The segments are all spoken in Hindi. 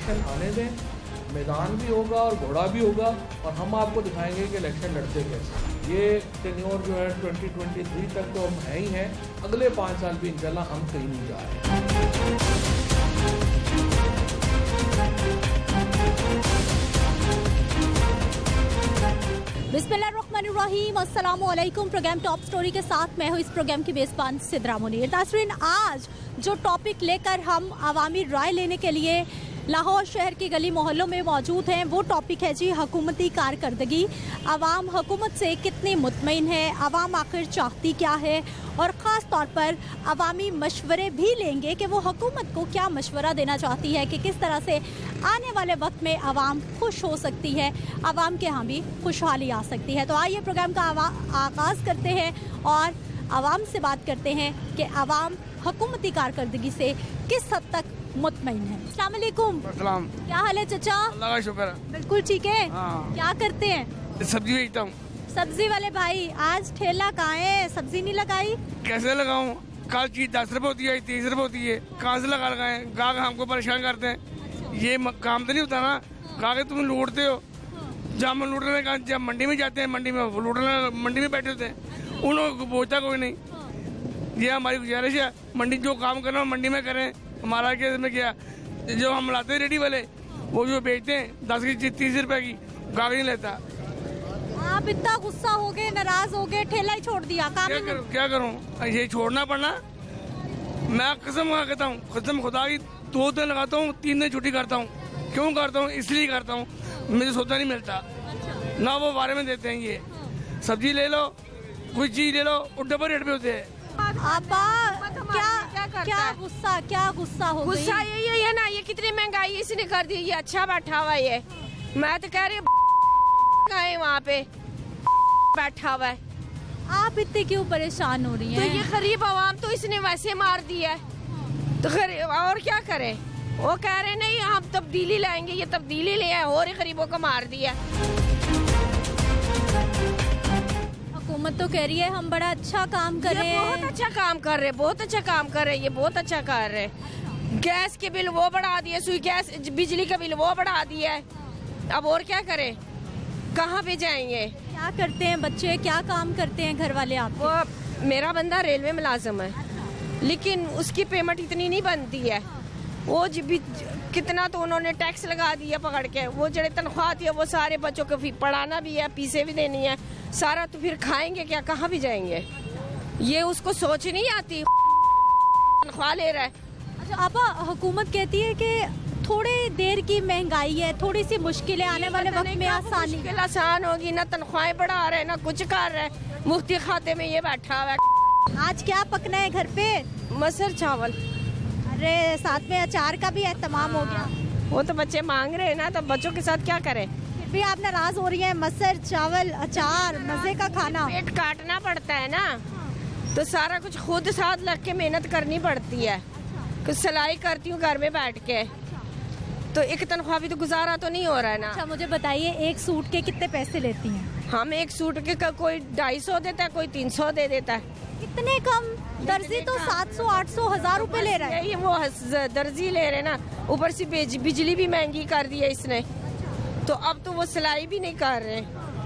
इलेक्शन आने दें, मैदान भी होगा और घोड़ा भी होगा और हम आपको दिखाएंगे कि इलेक्शन लड़ते कैसे। ये टेन्योर जो है 2023 तक तो हम हैं ही हैं, अगले 5 साल भी इंशाल्लाह हम कहीं नहीं जा रहे। बिस्मिल्लाहिर्रहमानिर्रहीम, अस्सलामुअलैकुम। प्रोग्राम टॉप स्टोरी के साथ मैं हूँ इस प्रोग्राम की मेज़बान सिद्रा मुनीर। नाज़रीन, आज जो टॉपिक लेकर हम अवामी राय लेने के लिए लाहौर शहर की गली मोहल्लों में मौजूद हैं, वो टॉपिक है जी हुकूमती कारकर्दगी। अवाम हुकूमत से कितनी मुतमईन है, अवाम आखिर चाहती क्या है, और ख़ास तौर पर अवामी मशवरे भी लेंगे कि वो हुकूमत को क्या मशवरा देना चाहती है कि किस तरह से आने वाले वक्त में अवाम खुश हो सकती है, अवाम के यहाँ भी खुशहाली आ सकती है। तो आइए प्रोग्राम का आगाज़ करते हैं और अवाम से बात करते हैं कि अवाम हुकूमती कारकर्दगी से किस हद तक मुतमईन है। अस्सलाम वालेकुम। क्या हाल है चचा? अल्लाह का शुक्र है। बिल्कुल ठीक है। हाँ। क्या करते हैं? सब्जी बेचता हूँ। सब्जी वाले भाई, आज ठेला कहाँ है, सब्जी नहीं लगाई? कैसे लगाऊं? कल चीज 10 रुपए होती है, 30 रुपए होती है, कहाँ से लगा लगाए? गाहक हमको परेशान करते हैं। ये काम तो नहीं होता ना, गाहक तुम लूटते हो। जहाँ हम लूटने का, जब मंडी में जाते हैं, मंडी में वो लूटने मंडी में बैठे होते हैं, उन लोगों को बोलता कोई नहीं। ये हमारी गुजारिश है, मंडी जो काम करना हो मंडी में करें। हमारा केस में क्या, जो हम लाते हैं रेडी वाले, वो जो बेचते हैं 10 की चीज 30 रुपए की, गाहक नहीं लेता। आप इतना गुस्सा हो गए, नाराज हो गए, ठेला ही छोड़ दिया? काम क्या करूं? ये छोड़ना पड़ना। मैं कसम कहता हूँ, कसम खुदा की 2 दिन लगाता हूँ, 3 दिन छुट्टी करता हूँ। क्यों करता हूँ? इसलिए करता हूँ, मुझे सौदा नहीं मिलता ना, वो बारे में देते हैं। ये सब्जी ले लो, कोई चीज ले लो, और डबल रेट पे होते हैं। आपा क्या गुस्सा हो गई? गुस्सा यही है ना, ये कितनी महंगाई इसने कर दी। ये अच्छा बैठा हुआ है, मैं तो कह रही हूँ वहाँ पे बैठा हुआ है। आप इतने क्यों परेशान हो रही हैं? तो ये गरीब आवाम तो इसने वैसे मार दिया है, तो और क्या करे? वो कह रहे नहीं हम तब्दीली लाएंगे, ये तब्दीली ले आए और गरीबों को मार दिया। हुकूमत तो कह रही है हम बड़ा अच्छा काम कर रहे हैं। बहुत अच्छा काम कर रहे, बहुत अच्छा काम कर रहे, ये बहुत अच्छा कर रहे। गैस के बिल वो बढ़ा दिए, सुई गैस बिजली का बिल वो बढ़ा दिया है। अब और क्या करें, कहाँ पे जाएंगे? क्या करते हैं बच्चे, क्या काम करते हैं घर वाले आपके? वो मेरा बंदा रेलवे मुलाजिम है, लेकिन उसकी पेमेंट इतनी नहीं बनती है। वो कितना तो उन्होंने टैक्स लगा दिया पकड़ के। वो जड़े तनख्वाह थी वो सारे बच्चों को पढ़ाना भी है, फीसें भी देनी है, सारा। तो फिर खाएंगे क्या, कहाँ भी जाएंगे? ये उसको सोच नहीं आती, तनख्वाह ले रहा है। अच्छा आपा, हुकूमत कहती है कि थोड़ी देर की महंगाई है, थोड़ी सी मुश्किलें आने वाले वक्त में आसानी आसान होगी। ना तनख्वाहें बढ़ा रहे, ना कुछ कर रहे, मुफ्ती खाते में ये बैठा हुआ है। आज क्या पकना है घर पे? मसर चावल। अरे साथ में अचार का भी एहतमाम हो गया। वो तो बच्चे मांग रहे हैं ना, तो बच्चों के साथ क्या करें? फिर भी आप नाराज हो रही हैं? मसर चावल अचार मजे का खाना, पेट काटना पड़ता है ना, तो सारा कुछ खुद साथ लग के मेहनत करनी पड़ती है। कुछ सिलाई करती हूँ घर में बैठ के, तो एक तनख्वाह भी तो गुजारा तो नहीं हो रहा है ना। अच्छा मुझे बताइए, एक सूट के कितने पैसे लेती हैं? हम एक सूट के कोई 250 देता है, कोई 300 दे देता है। कितने कम? दर्जी तो 700 800 1000 रुपए ले रहा है। यही वो दर्जी ले रहे ना, ऊपर से बिजली भी महंगी कर दी है इसने, तो अब तो वो सिलाई भी नहीं कर रहे।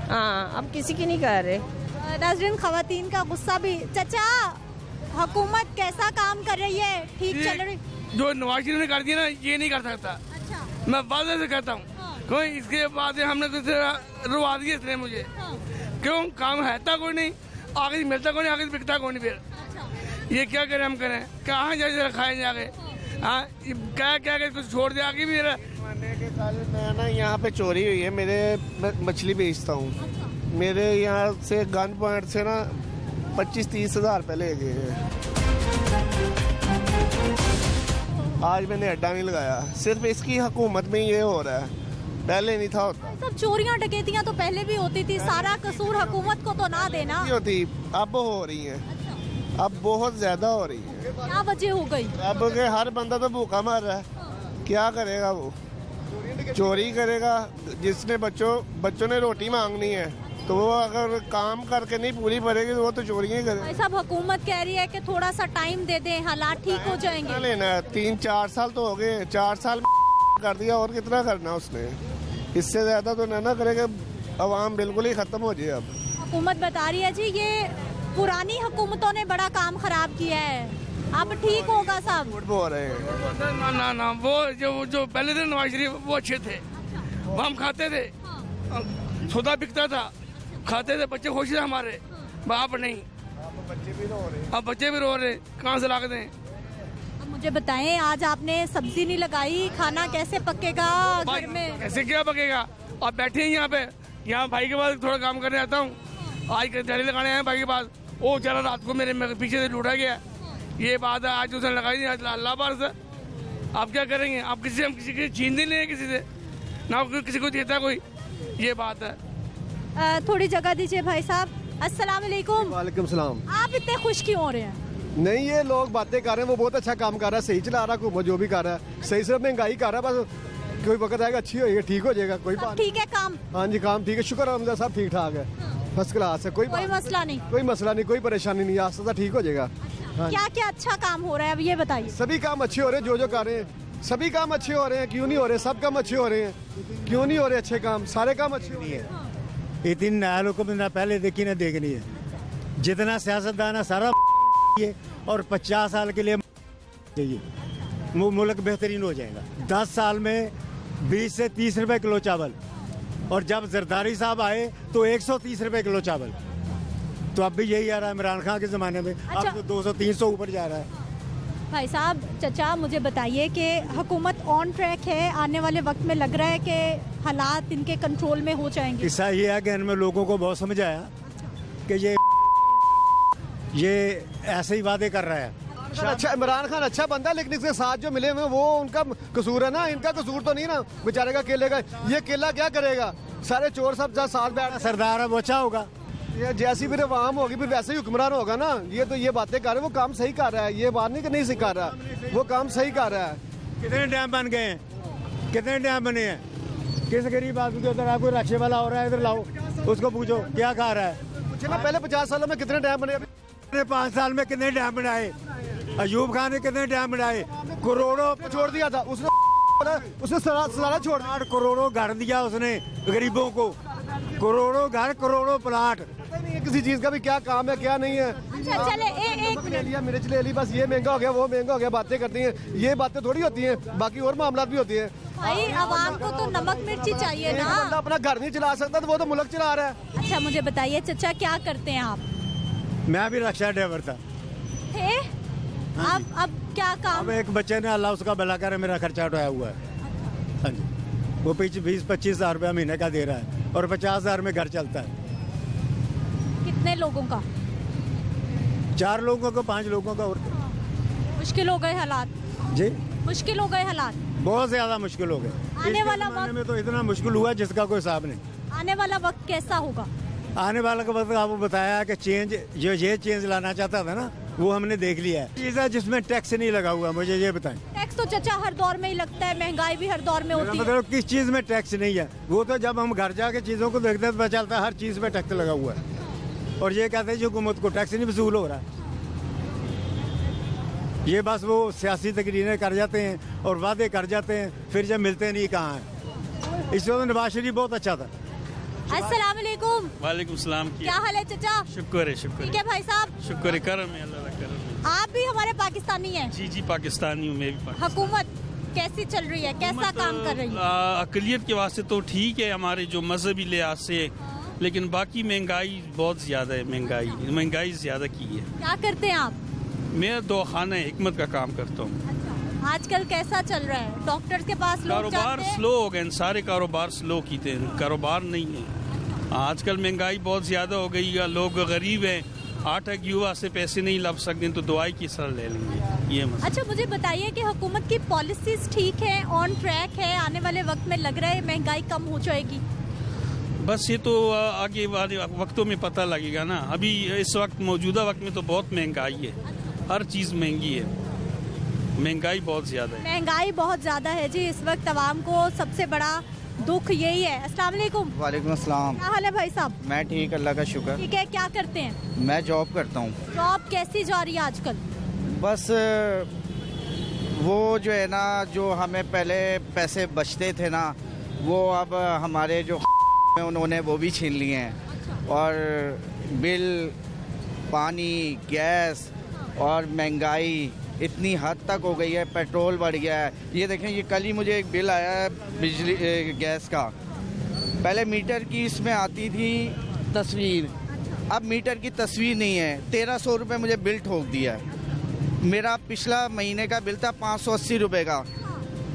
हाँ, अब किसी की नहीं कर रहे। नाज़रीन, खवातीन का गुस्सा भी। चचा, हुकूमत कैसा काम कर रही है? ठीक चल रही? जो नवाज शरीफ ने कर दिया ना, ये नहीं कर सकता। अच्छा। मैं वादे से कहता हूँ, कोई इसके बाद हमने कुछ रुआ दिया इसने मुझे। क्यों? काम है था कोई नहीं, आगे से मिलता कोई नहीं, आगे से बिकता कोई नहीं। फिर ये क्या करें, हम करें कहाँ जाए, खाए जाके? हाँ, क्या क्या कुछ छोड़ दिया आगे भी। मेरा मैं ना यहाँ पे चोरी हुई है, मैं मछली बेचता हूँ। मेरे यहाँ से गन पॉइंट से ना 25-30 हज़ार रुपये ले गए हैं। आज मैंने अड्डा नहीं लगाया, सिर्फ इसकी हुकूमत में ये हो रहा है, पहले नहीं था होता। सब चोरियां डकैतियां तो पहले भी होती थी, सारा कसूर हुकूमत को तो ना देना। होती, अब हो रही है। अब बहुत ज्यादा हो रही है। क्या वजह हो गई? अब के हर बंदा तो भूखा मर रहा है, क्या करेगा? वो चोरी करेगा। जिसने बच्चों ने रोटी मांगनी है, तो वो अगर काम करके नहीं पूरी भरेगी तो वो तो चोरियां करे। सब हुकूमत कह रही है कि थोड़ा सा टाइम दे दें, हालात ठीक हो जाएंगे। लेना 3-4 साल तो हो गए, 4 साल कर दिया, और कितना करना उसने, इससे ज़्यादा तो ना करेगा। अवाम बिल्कुल ही ख़त्म हो जाए। अब हुकूमत बता रही है जी ये पुरानी हुकूमतों ने बड़ा काम खराब किया है, अब ठीक होगा सब। झूठ बोल रहे हैं। ना वो जो पहले थे नवाज शरीफ वो अच्छे थे, वो हम खाते थे, सौदा बिकता था, खाते थे, बच्चे खुश थे हमारे। बाप नहीं, अब बच्चे भी रो रहे, कहाँ से लाके दें। अब मुझे बताएं, आज आपने सब्जी नहीं लगाई, खाना कैसे पकेगा घर में? कैसे क्या पकेगा? आप बैठे हैं यहाँ पे, यहाँ भाई के पास थोड़ा काम करने आता हूँ, आज दिहाड़ी लगाने आए भाई के पास, वो चला रात को मेरे पीछे से लूटा गया। ये बात है, आज उसने लगाई नहीं, आज अल्लाह पार से। आप क्या करेंगे? आप हम किसी की छीन नहीं लेंगे, किसी से ना किसी को देता कोई, ये बात है। थोड़ी जगह दीजिए भाई साहब। अस्सलाम वालेकुम। वालेकुम सलाम। आप इतने खुश क्यों हो रहे हैं? नहीं, ये लोग बातें कर रहे हैं, वो बहुत अच्छा काम कर रहा है, सही चला रहा है, हुकूमत जो भी कर रहा है सही से। महंगाई कर रहा है, बस कोई वक्त आएगा अच्छी होगी, ठीक हो जाएगा, कोई बात ठीक है काम? हाँ जी, काम ठीक है, शुक्र अलहमदुलिल्लाह, सब ठीक ठाक है, फर्स्ट क्लास है, कोई मसला नहीं, कोई मसला नहीं, कोई परेशानी नहीं, आस्ता ठीक हो जाएगा। क्या क्या अच्छा काम हो रहा है अब ये बताइए? सभी काम अच्छे हो रहे हैं, जो कर रहे हैं सभी काम अच्छे हो रहे हैं, क्यों नहीं हो रहे? सब काम अच्छे हो रहे हैं, क्यों नहीं हो रहे अच्छे काम? सारे काम अच्छे हो रहे हैं। इतनी नया हुकूमत ना पहले देखी ना देखनी है, जितना सियासतदान है सारा ये, और 50 साल के लिए चाहिए, मुल्क बेहतरीन हो जाएगा। 10 साल में 20 से 30 रुपए किलो चावल, और जब जरदारी साहब आए तो 130 रुपए किलो चावल, तो अब भी यही आ रहा है इमरान खान के ज़माने में। अच्छा। अब तो 200-300 ऊपर जा रहा है। भाई साहब, चचा मुझे बताइए कि हुकूमत ऑन ट्रैक है, आने वाले वक्त में लग रहा है कि हालात इनके कंट्रोल में हो जाएंगे? किस्सा ये है कि इनमें लोगों को बहुत समझाया कि ये ऐसे ही वादे कर रहा है। अच्छा, इमरान खान अच्छा बंदा, लेकिन इसके साथ जो मिले हुए वो उनका कसूर है ना, इनका कसूर तो नहीं ना बेचारे का, केले का। ये केला क्या करेगा? सारे चोर सब साथ बैठ, सरदार है वो अच्छा होगा। ये जैसी फिर आवाम होगी फिर वैसे ही हुक्मरान होगा ना। ये तो ये बातें कर रहे हैं, वो काम सही कर रहा है, ये बात नहीं कि नहीं सिखा रहा, वो काम सही कर रहा है। कितने डैम बन गए हैं? कितने डैम बने हैं? किस गरीब आदमी के उधर आपको रक्षे वाला हो रहा है, इधर लाओ उसको पूछो क्या खा रहा है। पूछे ना, पहले 50 सालों में कितने डैम बने? 5 साल में कितने डैम बनाए? अयूब खान ने कितने डैम बनाए? करोड़ों छोड़ दिया था उसने सारा छोड़, 8 करोड़ों घर दिया उसने गरीबों को, करोड़ों घर, करोड़ों प्लाट। नहीं है किसी चीज का भी क्या काम है क्या नहीं है। अच्छा चले एक ले लिया, मिर्च ले ली, बस ये महंगा हो गया, वो महंगा हो गया, बातें करती हैं। ये बातें थोड़ी होती हैं, बाकी और मामला भी होती है। भाई आवाम को तो नमक मिर्ची चाहिए ना। बंदा अपना घर नहीं चला सकता तो वो तो मुल्क चला रहा है। अच्छा मुझे बताइए चचा, क्या करते हैं आप? मैं भी रक्षा ड्राइवर था। थे? अब क्या काम? अब एक बच्चे ने, अल्लाह उसका भला करे, मेरा खर्चा उठाया हुआ है। हाँ जी, वो 20-25 हज़ार रुपया महीने का दे रहा है, और 50 हज़ार में घर चलता है। कितने लोगों का? 4 लोगों को, 5 लोगों का। और मुश्किल हो गए हालात जी, मुश्किल हो गए हालात, बहुत ज्यादा मुश्किल हो गए। आने वाला वक्त में तो इतना मुश्किल हुआ जिसका कोई हिसाब नहीं। आने वाला वक्त कैसा होगा? आने वाला का वक्त आपको बताया कि चेंज, जो ये चेंज लाना चाहता था ना, वो हमने देख लिया है। चीज़ है जिसमें टैक्स नहीं लगा हुआ, मुझे ये बताएं। टैक्स तो चचा हर दौर में ही लगता है, महंगाई भी हर दौर में होती है। मतलब किस चीज़ में टैक्स नहीं है? वो तो जब हम घर जाके चीज़ों को देखते हैं तो पता चलता है हर चीज़ में टैक्स लगा हुआ है, और ये कहते हैं जो हुकूमत को टैक्स नहीं वसूल हो रहा है। ये बस वो सियासी तकरीरें कर जाते हैं और वादे कर जाते हैं, फिर जब मिलते नहीं कहाँ हैं। इस वक्त नवाज शरीफ बहुत अच्छा था। अस्सलाम वालेकुम। वालेकुम सलाम। क्या हाल है चचा? शुक्र है, शुक्र ठीक है भाई साहब, शुक्र है, करम है, अल्लाह का करम है। आप भी हमारे पाकिस्तानी हैं? जी जी, पाकिस्तानी हूँ मैं भी। हुकूमत कैसी चल रही है, कैसा काम कर रही है? अकलियत के वास्ते तो ठीक है, हमारे जो मजहबी लिहाज से, लेकिन बाकी महंगाई बहुत ज्यादा है। महंगाई ज्यादा की है। क्या करते हैं आप? मैं 2 खाना हिकमत का काम करता हूँ। आजकल कैसा चल रहा है? डॉक्टर्स के पास लोग कारोबार जाते हैं? स्लो हो गए, सारे कारोबार स्लो कीते हैं, कारोबार नहीं है। आजकल महंगाई बहुत ज्यादा हो गई है, लोग गरीब हैं, आटा युवा से पैसे नहीं ला सकते तो दवाई की सर ले लेंगे, ये मसला। अच्छा मुझे बताइए कि हुकूमत की पॉलिसीज ठीक है, ऑन ट्रैक है, आने वाले वक्त में लग रहा है महंगाई कम हो जाएगी? बस ये तो आगे वाले वक्तों में पता लगेगा ना। अभी इस वक्त मौजूदा वक्त में तो बहुत महंगाई है, हर चीज़ महंगी है, महंगाई बहुत ज़्यादा है। महंगाई बहुत ज़्यादा है जी, इस वक्त आवाम को सबसे बड़ा दुख यही है। अस्सलाम वालेकुम। वालेकुम अस्सलाम। क्या हाल है भाई साहब? मैं ठीक, अल्लाह का शुक्र। ठीक है, क्या करते हैं? मैं जॉब करता हूँ। जॉब कैसी जा रही है आजकल? बस वो जो है ना, जो हमें पहले पैसे बचते थे ना, वो अब हमारे जो उन्होंने वो भी छीन लिए हैं। और बिल, पानी, गैस और महंगाई इतनी हद तक हो गई है, पेट्रोल बढ़ गया है। ये देखें, ये कल ही मुझे एक बिल आया है बिजली गैस का। पहले मीटर की इसमें आती थी तस्वीर, अब मीटर की तस्वीर नहीं है। 1300 रुपये मुझे बिल ठोक दिया है। मेरा पिछला महीने का बिल था 580 रुपये का,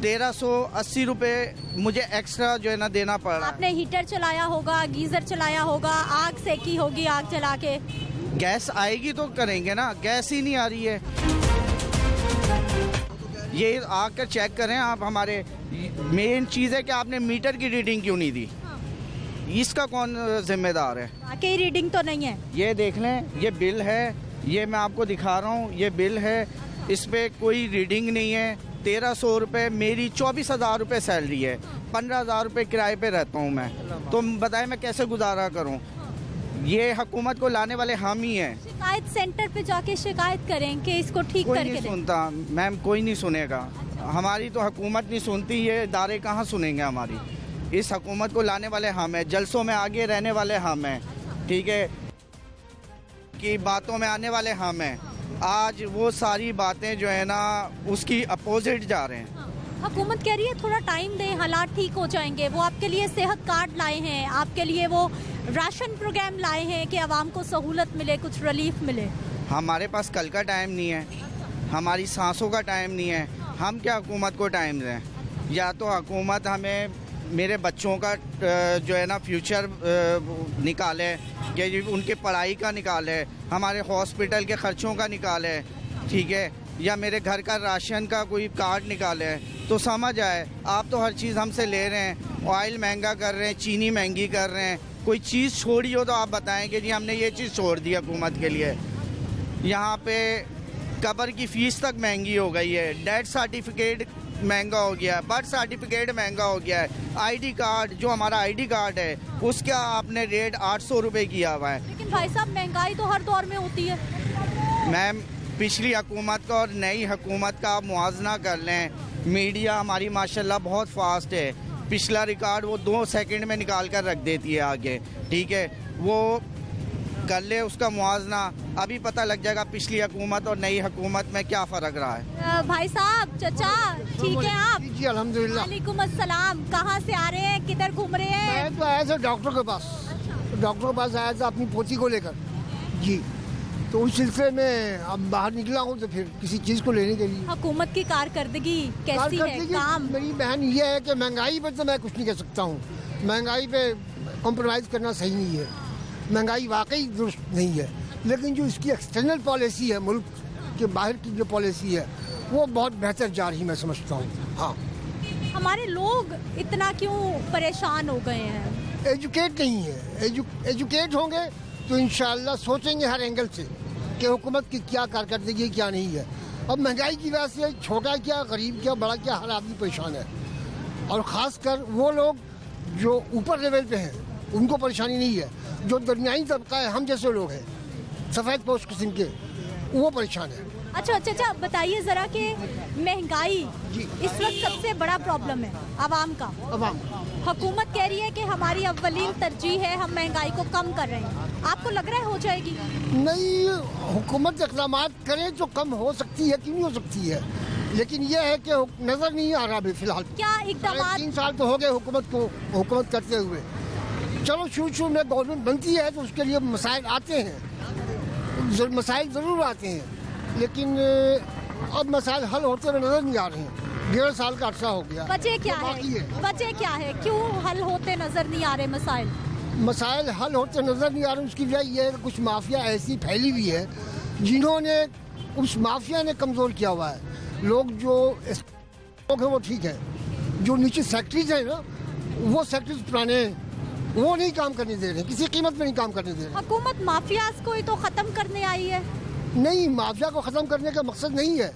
1380 रुपये मुझे एक्स्ट्रा जो है ना देना पड़ रहा है। आपने हीटर चलाया होगा, गीजर चलाया होगा, आग सेकी होगी, आग जला के। गैस आएगी तो करेंगे ना, गैस ही नहीं आ रही है। ये आकर चेक करें आप। हमारे मेन चीज़ है कि आपने मीटर की रीडिंग क्यों नहीं दी, इसका कौन जिम्मेदार है? वाकई रीडिंग तो नहीं है। ये देख लें, ये बिल है, ये मैं आपको दिखा रहा हूँ, ये बिल है, इस पे कोई रीडिंग नहीं है। 1300 रुपये, मेरी 24,000 रुपये सैलरी है, 15,000 रुपये किराए पे रहता हूँ मैं, तो बताएं मैं कैसे गुजारा करूँ? ये हुकूमत को लाने वाले हम ही हैं। शिकायत सेंटर पे जाके शिकायत करें कि इसको ठीक कोई करके नहीं दें। सुनता मैम, कोई नहीं सुनेगा। हमारी तो हुकूमत नहीं सुनती, ये इदारे कहाँ सुनेंगे हमारी? इस हुकूमत को लाने वाले हम हैं, जलसों में आगे रहने वाले हम हैं, ठीक है, कि बातों में आने वाले हम हैं। आज वो सारी बातें जो है ना, उसकी अपोजिट जा रहे हैं। हुकूमत कह रही है थोड़ा टाइम दें, हालात ठीक हो जाएंगे। वो आपके लिए सेहत कार्ड लाए हैं, आपके लिए वो राशन प्रोग्राम लाए हैं कि आवाम को सहूलत मिले, कुछ रिलीफ मिले। हमारे पास कल का टाइम नहीं है, हमारी सांसों का टाइम नहीं है। हम क्या हुकूमत को टाइम दें? या तो हुकूमत हमें मेरे बच्चों का जो है ना फ्यूचर निकाले, कि उनके पढ़ाई का निकाले, हमारे हॉस्पिटल के ख़र्चों का निकाले, ठीक है, या मेरे घर का राशन का कोई कार्ड निकाले, तो समझ आए। आप तो हर चीज़ हमसे ले रहे हैं, ऑयल महंगा कर रहे हैं, चीनी महंगी कर रहे हैं। कोई चीज़ छोड़ी हो तो आप बताएं कि जी हमने ये चीज़ छोड़ दी हुकूमत के लिए। यहाँ पे कब्र की फ़ीस तक महंगी हो गई है, डेथ सर्टिफिकेट महंगा हो गया है, बर्थ सर्टिफिकेट महंगा हो गया है, आईडी कार्ड, जो हमारा आईडी कार्ड है उसका आपने रेट 800 रुपये किया हुआ है। लेकिन भाई साहब, महंगाई तो हर दौर में होती है। मैम, पिछली हुकूमत का और नई हुकूमत का आप मुआवजना कर लें। मीडिया हमारी माशाल्लाह बहुत फास्ट है, पिछला रिकॉर्ड वो 2 सेकंड में निकाल कर रख देती है आगे, ठीक है, वो कर ले उसका मुआवजना। अभी पता लग जाएगा पिछली हुकूमत और नई हुकूमत में क्या फ़र्क रहा है। भाई साहब, चचा ठीक है आप? जी अल्हम्दुलिल्लाह। वालेकुम अस्सलाम। कहाँ से आ रहे हैं, किधर घूम रहे हैं? मैं तो आया था डॉक्टर के पास। डॉक्टर के पास आया था अपनी पोती को लेकर जी, तो उस सिलसिले में अब बाहर निकला हूँ तो फिर किसी चीज़ को लेने के लिए। हुकूमत की कारकर्दगी कैसी है? काम? मेरी बहन ये है कि महंगाई पर तो मैं कुछ नहीं कह सकता हूँ, महंगाई पे कॉम्प्रोमाइज़ करना सही नहीं है, महंगाई वाकई दुरुस्त नहीं है। लेकिन जो इसकी एक्सटर्नल पॉलिसी है, मुल्क के बाहर की जो पॉलिसी है, वो बहुत बेहतर जा रही मैं समझता हूँ। हाँ, हमारे लोग इतना क्यों परेशान हो गए हैं? एजुकेट नहीं है। एजुकेट होंगे तो इंशाल्लाह सोचेंगे हर एंगल से कि हुकूमत की क्या कारकर्दगी है, क्या नहीं है। अब महंगाई की वजह से छोटा क्या, गरीब क्या, बड़ा क्या, हर आदमी परेशान है। और ख़ास कर वो लोग जो ऊपर लेवल पे हैं उनको परेशानी नहीं है, जो दरमियानी तबका है, हम जैसे लोग हैं, सफ़ेद पोश किस्म के, वो परेशान है। अच्छा चाचा, बताइए ज़रा कि महंगाई इस वक्त सबसे बड़ा प्रॉब्लम है आवाम का। आवाम हुकूमत कह रही है कि हमारी अव्वलीन तरजीह है, हम महंगाई को कम कर रहे हैं। आपको लग रहा है हो जाएगी? नहीं, हुकूमत इक़दाम करे तो कम हो सकती है, क्यों नहीं हो सकती है, लेकिन यह है कि नज़र नहीं आ रहा अभी फ़िलहाल। क्या इक़दाम? 3 साल तो हो गए हुकूमत करते हुए। चलो शुरू में गवर्नमेंट बनती है तो उसके लिए मसाइल आते हैं, मसाइल ज़रूर आते हैं, लेकिन अब मसाइल हल होते हुए नज़र नहीं आ रहे हैं। 1.5 साल का अर्सा हो गया। वजह क्या है? वजह क्या है, क्यों हल होते नज़र नहीं आ रहे मसाइल? मसाइल हल होते नज़र नहीं आ रहे, उसकी वजह यह है कि कुछ माफिया ऐसी फैली हुई है जिन्होंने, उस माफिया ने कमज़ोर किया हुआ है। लोग जो लोग हैं वो ठीक है, जो नीचे सेक्रेटरीज हैं ना, वो सेक्रेटरीज पुराने वो नहीं काम करने दे रहे, किसी कीमत में नहीं काम करने दे रहे। हुकूमत माफियाज को ही तो ख़त्म करने आई है। नहीं, माफिया को ख़त्म करने का मकसद नहीं है,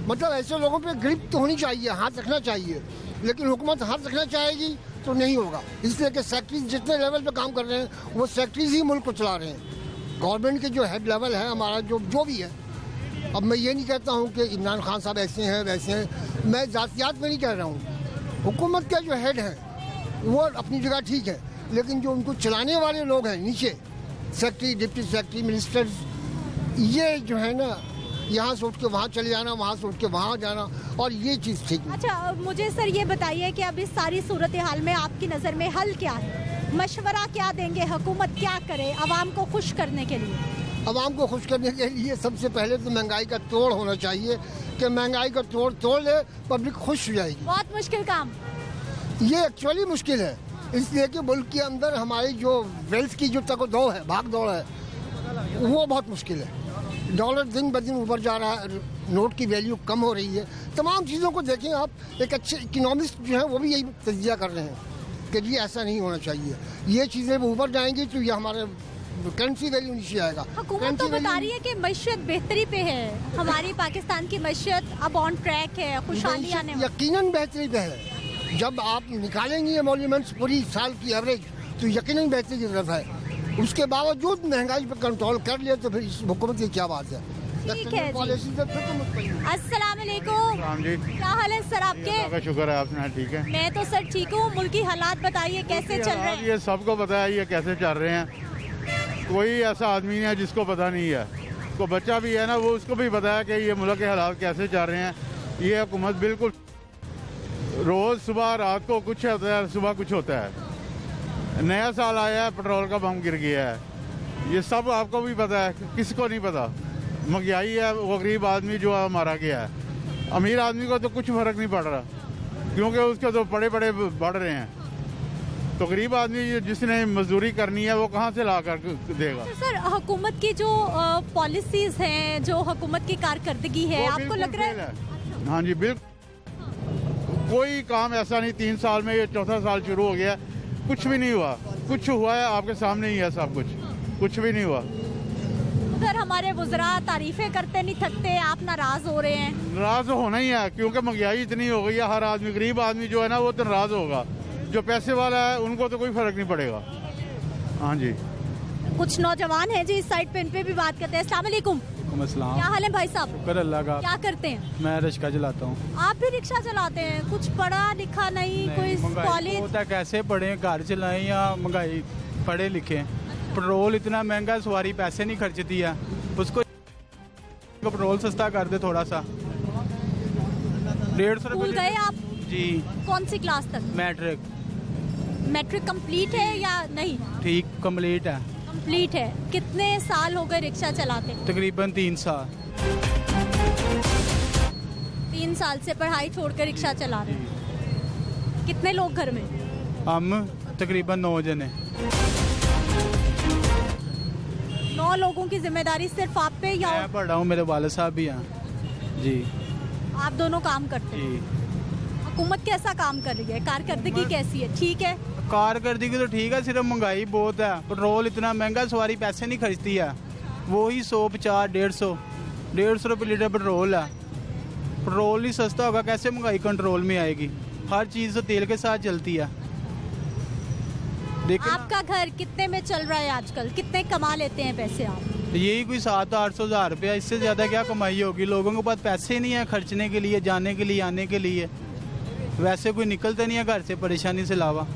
मतलब ऐसे लोगों पे ग्रिप तो होनी चाहिए, हाथ रखना चाहिए, लेकिन हुकूमत हाथ रखना चाहेगी तो नहीं होगा। इसलिए कि सेक्रेटरीज जितने लेवल पे काम कर रहे हैं वो सेक्रेटरीज ही मुल्क को चला रहे हैं। गवर्नमेंट के जो हेड लेवल है हमारा, जो भी है, अब मैं ये नहीं कहता हूँ कि इमरान खान साहब ऐसे हैं वैसे हैं, मैं जातियात में नहीं कह रहा हूँ। हुकूमत के जो हेड हैं वो अपनी जगह ठीक है, लेकिन जो उनको चलाने वाले लोग हैं नीचे, सेक्रेटरी, डिप्टी सेक्रेटरी, मिनिस्टर्स, ये जो है ना यहाँ से उठ के वहाँ चले जाना, वहाँ से उठ के वहाँ जाना, और ये चीज़ ठीक नहीं। अच्छा मुझे सर ये बताइए कि अब इस सारी सूरत हाल में आपकी नज़र में हल क्या है, मशवरा क्या देंगे, हुकूमत क्या करे आवाम को खुश करने के लिए? आवाम को खुश करने के लिए सबसे पहले तो महंगाई का तोड़ होना चाहिए कि महंगाई का तोड़ ले, पब्लिक खुश हो जाएगी। बहुत मुश्किल काम, ये एक्चुअली मुश्किल है, इसलिए कि मुल्क के अंदर हमारी जो वेल्थ की जो तगदौड़ है, भाग दौड़ है, वो बहुत मुश्किल है। डॉलर दिन ब दिन ऊपर जा रहा है, नोट की वैल्यू कम हो रही है। तमाम चीज़ों को देखें आप, एक अच्छे इकोनॉमिस्ट जो है वो भी यही तज्जिया कर रहे हैं कि जी ऐसा नहीं होना चाहिए, ये चीज़ें ऊपर जाएंगी तो ये हमारे करेंसी वैल्यू नीचे आएगा। हुकूमत तो बता रही है कि मैशियत बेहतरी पे है, हमारी पाकिस्तान की मैशियत अब ऑन ट्रैक है, खुशहाली आने वाली। यकीनन बेहतरी पे है। जब आप निकालेंगे एमोल्यूमेंट्स पूरी साल की एवरेज, तो यकीनन बेहतरी की तरफ है। उसके बावजूद महंगाई पर कंट्रोल कर लिया तो फिर इस हुकूमत की क्या बात है। ठीक है जी। अस्सलाम वालेकुम, क्या हाल है सर आपके? शुक्र है, आप सुनाए ठीक है? मैं तो सर ठीक हूँ। मुल्की हालात बताइए कैसे चल रहे हैं? ये सबको पता है ये कैसे चल रहे हैं, कोई ऐसा आदमी नहीं है जिसको पता नहीं है। को बच्चा भी है ना, वो उसको भी पता है कि ये मुल्क के हालात कैसे चल रहे हैं। ये हुकूमत बिल्कुल रोज़ सुबह रात को कुछ होता है, सुबह कुछ होता है। नया साल आया है, पेट्रोल का बम गिर गया है, ये सब आपको भी पता है, किसको नहीं पता। महंगाई है, वो गरीब आदमी जो है मारा गया है। अमीर आदमी को तो कुछ फ़र्क नहीं पड़ रहा, क्योंकि उसके तो बड़े बड़े बढ़ रहे हैं। तो गरीब आदमी जिसने मजदूरी करनी है वो कहाँ से ला कर देगा? तो सर हुकूमत की जो पॉलिसीज हैं, जो हुकूमत की कारकर्दगी है, आपको लग रहा है? हाँ जी बिल्कुल, कोई काम ऐसा नहीं। 3 साल में ये चौथा साल शुरू हो गया, कुछ भी नहीं हुआ। कुछ हुआ है आपके सामने ही है, सब कुछ भी नहीं हुआ। उधर हमारे वज़रा तारीफें करते नहीं थकते, आप नाराज हो रहे हैं? नाराज होना ही है, क्योंकि महंगाई इतनी हो गई है। हर आदमी, गरीब आदमी जो है ना वो तो नाराज होगा, जो पैसे वाला है उनको तो कोई फर्क नहीं पड़ेगा। हाँ जी। कुछ नौजवान हैं जी इस साइड पे, इन पे भी बात करते हैं। अस्सलाम वालेकुम। क्या हाल है भाई साहब? शुक्र अल्लाह का। क्या करते हैं? मैं रिक्शा चलाता हूँ। आप भी रिक्शा चलाते हैं? कुछ पढ़ा लिखा नहीं, कोई कॉलेज? होता कैसे पढ़े, घर चलाएं या महंगाई, पढ़े लिखे। पेट्रोल इतना महंगा, सवारी पैसे नहीं खर्चती है, उसको पेट्रोल सस्ता कर दे थोड़ा सा। 150 स्कूल गए आप? जी। कौन सी क्लास तक? मैट्रिक कंप्लीट है या नहीं? ठीक कंप्लीट है। कंप्लीट है। कितने साल हो गए रिक्शा चलाते? तकरीबन 3 साल। 3 साल से पढ़ाई छोड़कर रिक्शा चला रहे हैं। कितने लोग घर में? हम तकरीबन 9 जने। 9 लोगों की जिम्मेदारी सिर्फ आप पे या? मैं पढ़ रहा हूँ, मेरे वाले साहब भी हैं जी। आप दोनों काम करते हैं? हुकूमत कैसा काम कर रही है? कारकर्दगी कैसी है? ठीक है कारकर्दगी तो ठीक है, सिर्फ महंगाई बहुत है। पेट्रोल इतना महंगा, सवारी पैसे नहीं खर्चती है। वही 150, 150 रुपये लीटर पेट्रोल है। पेट्रोल ही सस्ता होगा, कैसे महंगाई कंट्रोल में आएगी? हर चीज़ तो तेल के साथ चलती है। आपका घर कितने में चल रहा है आजकल? कितने कमा लेते हैं पैसे आप? यही कोई 700-800 हज़ार रुपया, इससे ज़्यादा क्या कमाई होगी? लोगों के पास पैसे नहीं है खर्चने के लिए, जाने के लिए, आने के लिए। वैसे कोई निकलता नहीं है घर से परेशानी से अलावा।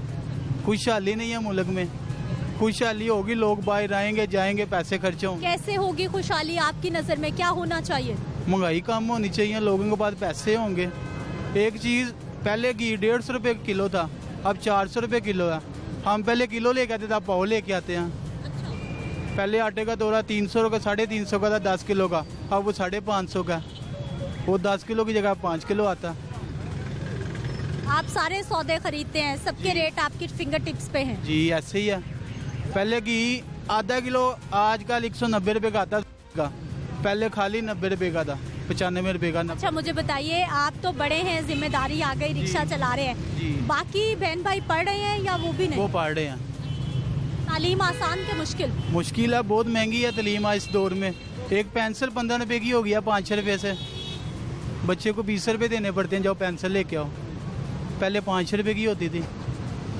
खुशहाली नहीं है मुल्क में। खुशहाली होगी, लोग बाहर आएंगे जाएंगे, पैसे खर्चे होंगे। कैसे होगी खुशहाली आपकी नज़र में? क्या होना चाहिए? महंगाई कम होनी चाहिए, लोगों के पास पैसे होंगे। एक चीज़, पहले घी 150 रुपये किलो था, अब 400 रुपये किलो है। हम पहले किलो लेके आते थे, अब पाव लेके आते हैं। पहले आटे का दौरा 300 का, 350 का था 10 किलो का, अब वो 550 का। वो 10 किलो की जगह 5 किलो आता। आप सारे सौदे खरीदते हैं, सबके रेट आपकी फिंगर टिप्स पे हैं? जी ऐसे ही है। पहले घी आधा किलो आजकल 190 रुपये का आता का, पहले खाली 90 रुपये का था, 95 रुपये का। अच्छा मुझे बताइए, आप तो बड़े हैं, जिम्मेदारी आ गई, रिक्शा चला रहे हैं, बाकी बहन भाई पढ़ रहे हैं या वो भी नहीं? वो पढ़ रहे हैं। तालीम आसान के मुश्किल? मुश्किल है, बहुत महंगी है तालीम इस दौर में। एक पेंसिल 15 रुपये की हो गया 5-6 रुपये से। बच्चे को 20 रुपये देने पड़ते हैं, जाओ पेंसिल लेके आओ। पहले 5 रुपये की होती थी,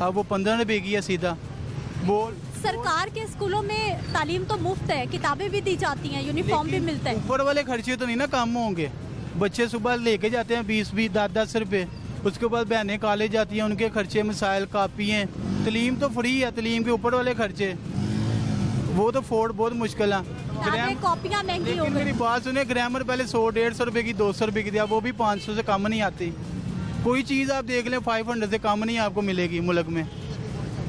अब वो 15 रुपये की है सीधा। वो सरकार के स्कूलों में तालीम तो मुफ्त है, किताबें भी दी जाती हैं, यूनिफॉर्म भी मिलता है। ऊपर वाले खर्चे तो नहीं ना कम होंगे। बच्चे सुबह लेके जाते हैं 20-20, 10-10 रुपए, उसके बाद बहनें कॉलेज जाती हैं, उनके खर्चे, मिसाइल, कापियाँ, तालीम तो फ्री है। तालीम के ऊपर वाले खर्चे वो तो फोर्ड बहुत मुश्किल है। कॉपियाँ महंगी हो गई। मेरी बात सुने, ग्रामर पहले 100-150 रुपए की, 200 रुपए की दिया, वो भी 500 से कम नहीं आती। कोई चीज़ आप देख लें 500 से कम नहीं आपको मिलेगी मुल्क में।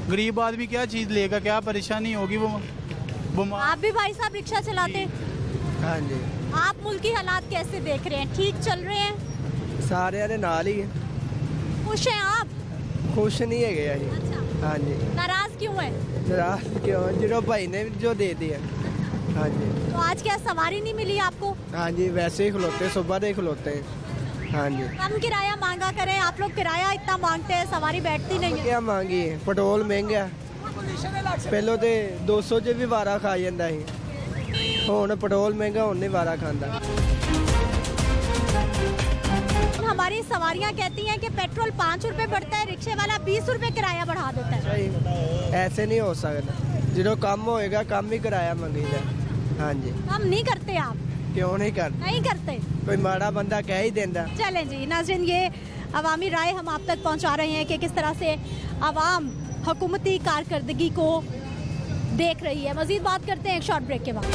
गरीब आदमी क्या चीज़ लेगा, क्या परेशानी होगी वो। आप भी भाई साहब रिक्शा चलाते हैं? हाँ जी। आप मुल्क की हालात कैसे देख रहे हैं, ठीक चल रहे हैं? सारे ने नाल ही है। खुश हैं आप? खुश नहीं है गया। अच्छा। हाँ जी। नाराज क्यों है? नाराज क्यों? जो भाई ने जो दे दिया। हाँ जी। तो आज क्या सवारी नहीं मिली आपको? हाँ जी, वैसे ही खिलौते, सुबह से खिलौते हैं। हाँ जी। कम किराया मांगा करें, आप लोग किराया इतना मांगते हैं, सवारी बैठती नहीं है। क्या मांगी है? पेट्रोल महंगा, पहले तो 200 च भी वारा खा जाता है, हुण पेट्रोल महंगा, हुण नहीं वारा खाता। हमारी सवारियां कहती हैं कि पेट्रोल 5 रुपए बढ़ता है, रिक्शे वाला 20 रुपए किराया बढ़ा देता है। ऐसे नहीं हो सकता, जो कम होएगा कम ही किराया मंगेगा। हाँ जी। कम नहीं करते आप? क्यों नहीं करते? नहीं करते। कोई माड़ा बंदा कह ही देता। चलें जी नाज़रीन, ये अवामी राय हम आप तक पहुंचा रहे हैं कि किस तरह से आवाम हुकूमती कारकर्दगी को देख रही है। मजीद बात करते हैं एक शॉर्ट ब्रेक के बाद।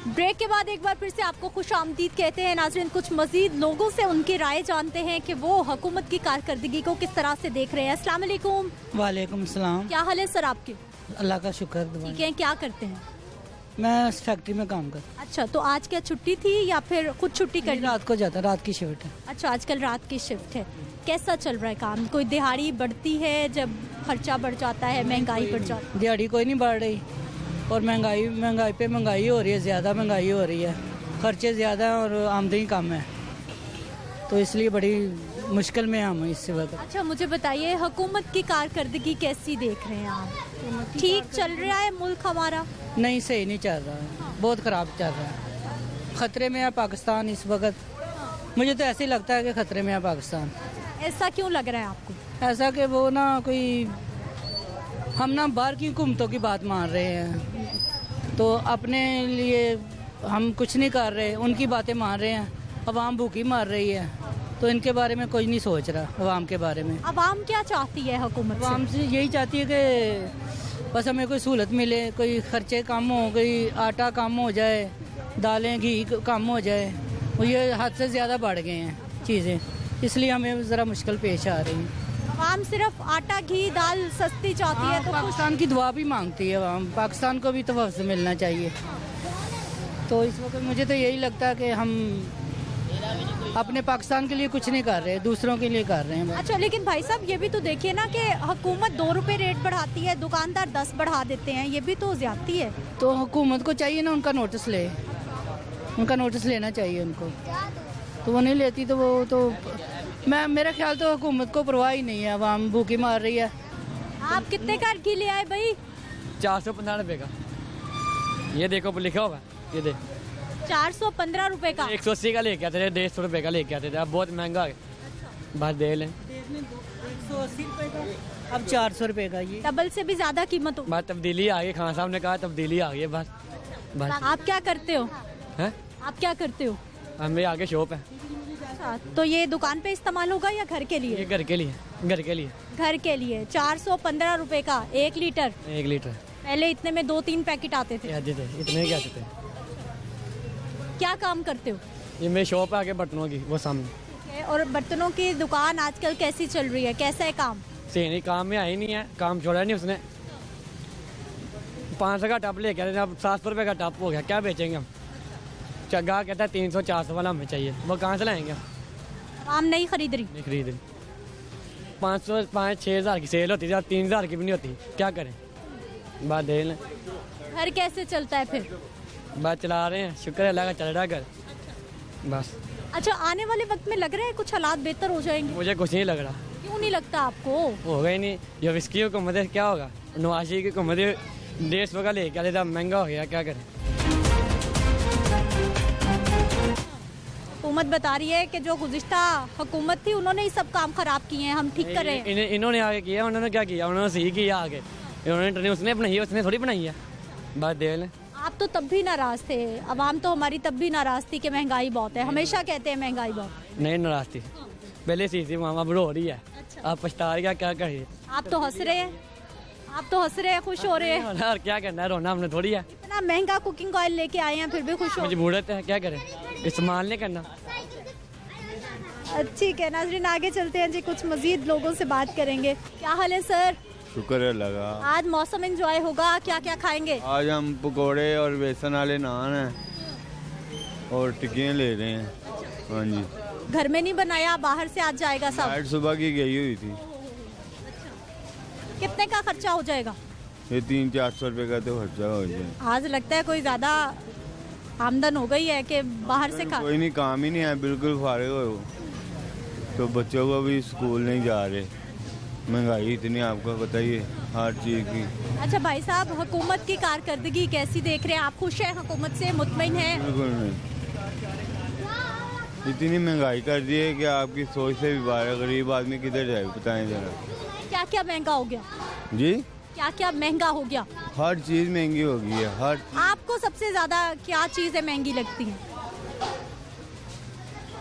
ब्रेक के बाद एक बार फिर से आपको खुश आमदीद कहते हैं नाज़रीन। कुछ मजीद लोगों से उनकी राय जानते हैं कि वो हुकूमत की कारकर्दगी को किस तरह से देख रहे हैं। अस्सलाम वालेकुम। वालेकुम सलाम। क्या हाल है सर आपके? अल्लाह का शुक्र। ठीक है, क्या करते हैं? मैं फैक्ट्री में काम करता। अच्छा, तो आज क्या छुट्टी थी या फिर खुद छुट्टी कर? रात को जाता, रात की शिफ्ट है। अच्छा, आजकल रात की शिफ्ट है। कैसा चल रहा है काम? कोई दिहाड़ी बढ़ती है जब खर्चा बढ़ जाता है, महंगाई बढ़ जाती है? दिहाड़ी कोई नहीं बढ़ रही और महंगाई पे महंगाई हो रही है, ज़्यादा महंगाई हो रही है, खर्चे ज़्यादा हैं और आमदनी कम है, तो इसलिए बड़ी मुश्किल में हम इस वक्त। अच्छा, मुझे बताइए हुकूमत की कारकर्दगी कैसी देख रहे हैं आप? ठीक चल रहा है मुल्क हमारा? नहीं, सही नहीं चल रहा है, बहुत ख़राब चल रहा है। ख़तरे में है पाकिस्तान इस वक्त। मुझे तो ऐसे ही लगता है कि ख़तरे में है पाकिस्तान। ऐसा क्यों लग रहा है आपको? ऐसा कि वो ना कोई हम ना बाहर की हुकूमतों की बात मान रहे हैं, तो अपने लिए हम कुछ नहीं कर रहे, उनकी बातें मान रहे हैं। अवाम भूखी मार रही है, तो इनके बारे में कोई नहीं सोच रहा। अवाम के बारे में अवाम क्या चाहती है हुकूमत से? अवाम से यही चाहती है कि बस हमें कोई सहूलत मिले, कोई खर्चे कम हो, कोई आटा कम हो जाए, दालें घी कम हो जाए। वो ये हद से ज़्यादा बढ़ गए हैं चीज़ें, इसलिए हमें ज़रा मुश्किल पेश आ रही है। आवाम सिर्फ आटा घी दाल सस्ती चाहती है, तो पाकिस्तान की दुआ भी मांगती है आवाम। पाकिस्तान को भी तवज्जो मिलना चाहिए। तो इस वक्त मुझे तो यही लगता है कि हम अपने पाकिस्तान के लिए कुछ नहीं कर रहे, दूसरों के लिए कर रहे हैं। अच्छा, लेकिन भाई साहब ये भी तो देखिए ना कि हुकूमत 2 रुपए रेट बढ़ाती है, दुकानदार 10 बढ़ा देते हैं, ये भी तो ज्यादती है। तो हुकूमत को चाहिए ना उनका नोटिस ले, उनका नोटिस लेना चाहिए उनको, तो वो नहीं लेती। तो वो तो मेरा ख्याल तो हुकूमत को परवाह ही नहीं है, अवाम भूखी मार रही है। आप कितने का घी ले आए भाई? 415 रुपए का। ये देखो लिखा होगा, ये देख 415 रुपए का। 180 का लेके आते थे, 150 रुपए का लेके आते थे, अब बहुत महंगा है। बस दे लें। 180 रुपए का, अब 400 रुपए का। ये डबल से भी ज्यादा कीमत हो। बस तब्दीली आ गई, खान साहब ने कहा तब्दीली आ गई है। बस आप क्या करते हो? है? आप क्या करते हो? हमें आगे शॉप है। तो ये दुकान पे इस्तेमाल होगा या घर के लिए? ये घर के लिए, घर के लिए। घर के लिए 415 रुपए का 1 लीटर। 1 लीटर पहले इतने में 2-3 पैकेट आते थे। इतने क्या आते थे। क्या काम करते हो? ये मेरी शॉप है आगे बर्तनों की, वो सामने। और बर्तनों की दुकान आजकल कैसी चल रही है, कैसा है काम? सही नहीं, काम में आई नहीं है, काम छोड़ा नहीं उसने। 500 का टप लेके आते थे, अब 700 रुपये का टप हो गया, क्या बेचेंगे हम? चगा कहता है 300-400 वाला हमें चाहिए, वो कहाँ से लाएंगे? आम नहीं खरीद रही? नहीं खरीद रही। 500-6 हज़ार की सेल होती है, 3 हज़ार की भी नहीं होती, क्या करें? बात दे लें। घर कैसे चलता है फिर? बात चला रहे हैं, शुक्र है अल्लाह का, चल रहा है घर बस। अच्छा, आने वाले वक्त में लग रहा है कुछ हालात बेहतर हो जाएंगे? मुझे कुछ नहीं लग रहा। क्यों नहीं लगता आपको? होगा ही नहीं, जब इसकी हुकूमत है क्या होगा? नवाज शरीफ की हुकूमत 150 का लेके आते, महंगा हो गया, क्या करें। हुकूमत बता रही है कि जो गुज़िश्ता हुकूमत थी उन्होंने ही सब काम खराब किए हैं, हम ठीक कर रहे हैं। इन्होंने आगे किया, उन्होंने क्या किया, उन्होंने सही किया आगे, इन्होंने उसने बनाई है, उसने थोड़ी बनाई है, बात देख लें। आप तो तब भी नाराज थे, अवाम तो हमारी तब भी नाराज थी कि महंगाई बहुत है, हमेशा कहते हैं महंगाई बहुत। नहीं नाराज थी, पहले सी थी मामा, अब रो रही है। आप पछता रही, क्या करिए। आप तो हंस रहे हैं, आप तो हंस रहे हैं, खुश हो रहे हैं। और क्या करना है, रोना हमने थोड़ी है। इतना महंगा कुकिंग ऑयल लेके आए हैं फिर भी खुश हो। मजबूरत है, क्या करें, इस्तेमाल नहीं करना। ठीक है नाज़रीन, आगे चलते हैं जी, कुछ मजीद लोगों से बात करेंगे। क्या हाल है सर? शुक्र है लगा। आज मौसम एंजॉय होगा, क्या क्या खाएंगे? आज हम पकोड़े और बेसन वाले नान हैं और टिक्कियाँ ले रहे हैं। हाँ जी। घर में नहीं बनाया, बाहर से आज जाएगा सब? लाइट सुबह की गई हुई थी। कितने का खर्चा हो जाएगा? ये 300-400 रुपए का तो खर्चा हो जाए। आज लगता है कोई ज्यादा आमदन हो गई है कि बाहर से खा। कोई नहीं, काम ही नहीं है, बिल्कुल फारिग हो। तो बच्चों को भी स्कूल नहीं जा रहे, महंगाई इतनी, आपको बताइए हर चीज़ की। अच्छा भाई साहब, हुकूमत की कारकर्दगी कैसी देख रहे हैं आप? खुश हैं हुकूमत से, मुतमईन हैं? बिल्कुल नहीं, इतनी महंगाई कर दी है कि आपकी सोच से भी बाहर है। गरीब आदमी किधर जाए, बताएं जरा। क्या क्या महंगा हो गया जी? क्या क्या महंगा हो गया? हर चीज़ महंगी हो गई है, हर। आपको सबसे ज्यादा क्या चीजें महंगी लगती हैं?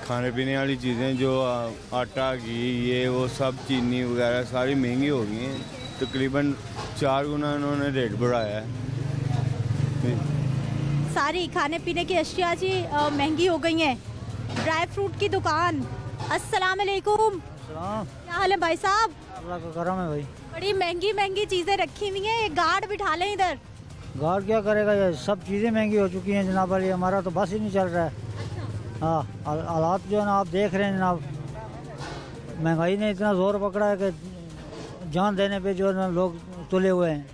खाने पीने वाली चीज़ें, जो आटा, घी, ये वो सब, चीनी वगैरह सारी महंगी हो गई हैं। तकरीबन 4 गुना उन्होंने रेट बढ़ाया है। सारी खाने पीने की अशिया जी महंगी हो गई हैं। ड्राई फ्रूट की दुकान। अस्सलाम वालेकुम। क्या हाल है भाई साहब? अल्लाह का करम है भाई। बड़ी महंगी महंगी चीजें रखी हुई हैं, एक गार्ड बिठा लें इधर। गार्ड क्या करेगा, ये सब चीज़ें महंगी हो चुकी हैं जनाब वाली, हमारा तो बस ही नहीं चल रहा है। हाँ, हालात जो है ना आप देख रहे हैं जनाब, महंगाई ने इतना जोर पकड़ा है कि जान देने पे जो है ना लोग तुले हुए हैं।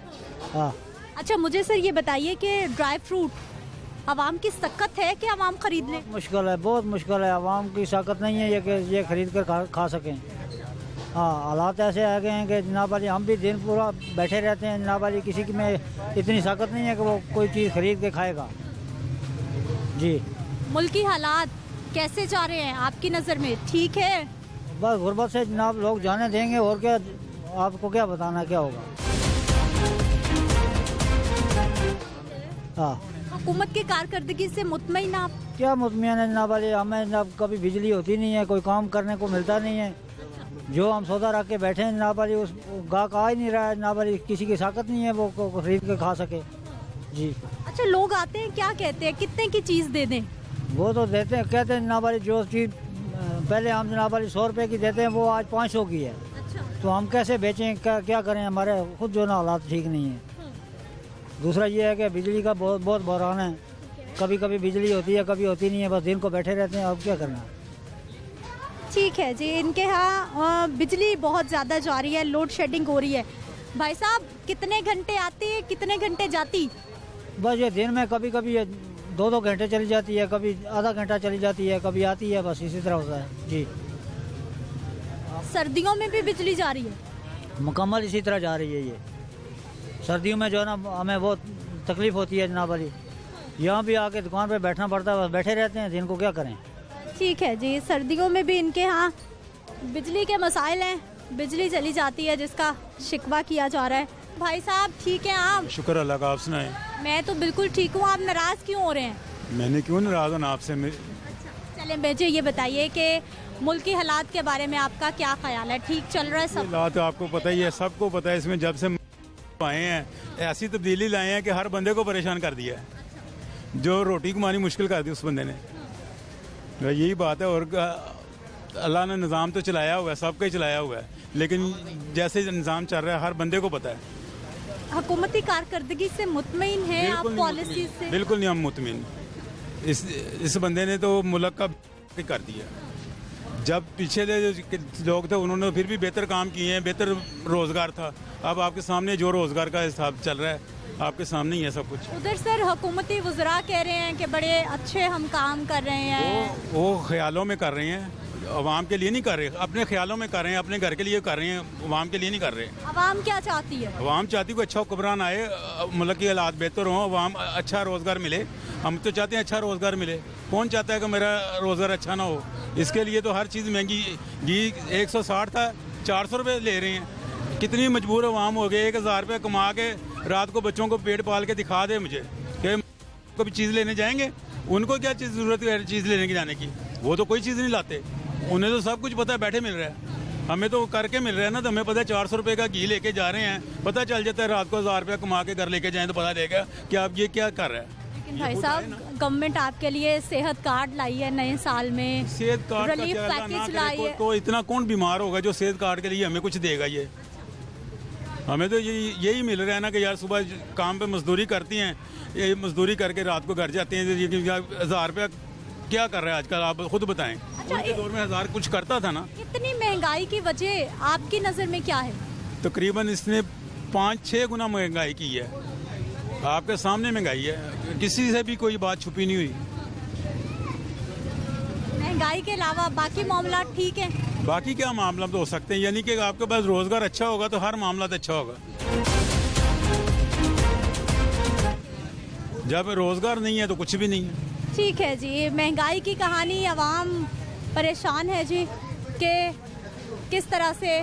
हाँ। अच्छा मुझे सर ये बताइए कि ड्राई फ्रूट आवाम की सख्त है कि आवाम खरीद ले? मुश्किल है, बहुत मुश्किल है, आवाम की ताकत नहीं है ये कि ये खरीद कर खा सकें। हाँ, हालात ऐसे आ गए हैं कि जनाब वाली हम भी दिन पूरा बैठे रहते हैं जनाब वाली, किसी की में इतनी ताकत नहीं है कि वो कोई चीज़ खरीद के खाएगा। जी। मुल्की हालात कैसे जा रहे हैं आपकी नज़र में, ठीक है? बस गुर्बत से जनाब लोग जाने देंगे, और क्या, आपको क्या बताना क्या होगा। हाँ। हुकूमत की कारकर्दगी से मुतमईन आप? क्या मुतमईन है जनाब वाली, हमें जनाब कभी बिजली होती नहीं है, कोई काम करने को मिलता नहीं है। जो हम सौदा रख के बैठे हैं जनाब वाली, उस गाहक आ ही नहीं रहा है जनाब वाली, किसी की ताकत नहीं है वो खरीद के खा सके। जी। अच्छा लोग आते हैं, क्या कहते हैं, कितने की चीज़ दे दें? वो तो देते हैं, कहते हैं जनाब वाली जो चीज़ पहले हम जनाब वाली 100 रुपए की देते हैं वो आज 500 की है। अच्छा। तो हम कैसे बेचें, क्या करें, हमारे खुद जो ना हालात ठीक नहीं है। दूसरा ये है कि बिजली का बहुत बहरान है, कभी कभी बिजली होती है, कभी होती नहीं है, बस दिन को बैठे रहते हैं, अब क्या करना। ठीक है जी, इनके यहाँ बिजली बहुत ज़्यादा जा रही है, लोड शेडिंग हो रही है। भाई साहब कितने घंटे आती है, कितने घंटे जाती? बस ये दिन में कभी कभी 2-2 घंटे चली जाती है, कभी आधा घंटा चली जाती है, कभी आती है, बस इसी तरह होता है। जी। सर्दियों में भी बिजली जा रही है? मुकम्मल इसी तरह जा रही है ये। सर्दियों में जो है ना हमें बहुत तकलीफ़ होती है जनाब वाली, यहाँ भी आके दुकान पे बैठना पड़ता है, बस बैठे रहते हैं, दिन को क्या करें। ठीक है जी, सर्दियों में भी इनके यहाँ बिजली के मसाइल हैं, बिजली चली जाती है जिसका शिकवा किया जा रहा है। भाई साहब ठीक है आप? शुक्र अल्लाह का, आप सुनाएं। मैं तो बिल्कुल ठीक हूँ, आप नाराज़ क्यों हो रहे हैं? मैंने क्यों नाराज़ होना आपसे? चलें मुझे ये बताइए कि मुल्क की हालात के बारे में आपका क्या ख्याल है, ठीक चल रहा है सब? हालात आपको पता ही है, सबको पता है, इसमें जब से आए हैं ऐसी तब्दीली लाए हैं कि हर बंदे को परेशान कर दिया है। जो रोटी कमानी मुश्किल कर दी उस बंदे ने, यही बात है। और अल्लाह ने निज़ाम तो चलाया हुआ है, सबका ही चलाया हुआ है, लेकिन जैसे निज़ाम चल रहा है हर बंदे को पता है। हुकूमती कारकर्दगी से मुतमईन है आप, पॉलिसी से? बिल्कुल नहीं हम मुतमईन। इस बंदे ने तो मुल्क का कर दिया। जब पीछे लोग थे उन्होंने फिर भी बेहतर काम किए हैं, बेहतर रोज़गार था। अब आपके सामने जो रोज़गार का हिसाब चल रहा है आपके सामने ही है सब कुछ। उधर सर हुकूमती वज़रा कह रहे हैं कि बड़े अच्छे हम काम कर रहे हैं। वो ख्यालों में कर रहे हैं, आवाम के लिए नहीं कर रहे, अपने ख्यालों में कर रहे हैं, अपने घर के लिए कर रहे हैं, आवाम के लिए नहीं कर रहे। आवाम क्या चाहती है? आवाम चाहती कोई अच्छा हुक्मरान आए, मुल्क के हालात बेहतर हों, आवाम अच्छा रोज़गार मिले। हम तो चाहते हैं अच्छा रोज़गार मिले। कौन चाहता है कि मेरा रोज़गार अच्छा ना हो? इसके लिए तो हर चीज़ महंगी। घी 160 था, 400 रुपये ले रहे हैं। कितनी मजबूर आवाम हो गए। 1000 रुपये कमा के रात को बच्चों को पेट पाल के दिखा दे मुझे कि कभी चीज़ लेने जाएंगे, उनको क्या चीज़ ज़रूरत है चीज़ लेने की जाने की? वो तो कोई चीज़ नहीं लाते, उन्हें तो सब कुछ पता है, बैठे मिल रहा है। हमें तो करके मिल रहा है ना, तो हमें पता है 400 रुपये का घी लेके जा रहे हैं, पता चल जाता है रात को 1000 रुपया कमा के घर लेके जाएं तो पता देगा कि आप ये क्या कर रहे हैं। लेकिन भाई साहब, गवर्नमेंट आपके लिए सेहत कार्ड लाई है नए साल में, सेहत कार्ड रिलीफ पैकेज लाई है। तो इतना कौन बीमार होगा जो सेहत कार्ड के लिए हमें कुछ देगा? ये हमें तो यही मिल रहा है ना कि यार सुबह काम पे मजदूरी करती हैं, ये मजदूरी करके रात को घर जाते हैं। 1000 रुपया क्या कर रहा है आजकल, आप खुद बताएं। अच्छा, उनके दौर में 1000 कुछ करता था ना। इतनी महंगाई की वजह आपकी नज़र में क्या है? तकरीबन इसने 5-6 गुना महंगाई की है। आपके सामने महंगाई है, किसी से भी कोई बात छुपी नहीं हुई। महंगाई के अलावा बाकी मामला ठीक है? बाकी क्या मामला तो हो सकते हैं, यानी कि आपके पास रोजगार अच्छा होगा तो हर मामला तो अच्छा होगा। जब रोजगार नहीं है तो कुछ भी नहीं है। ठीक है जी, महंगाई की कहानी, आवाम परेशान है जी कि किस तरह से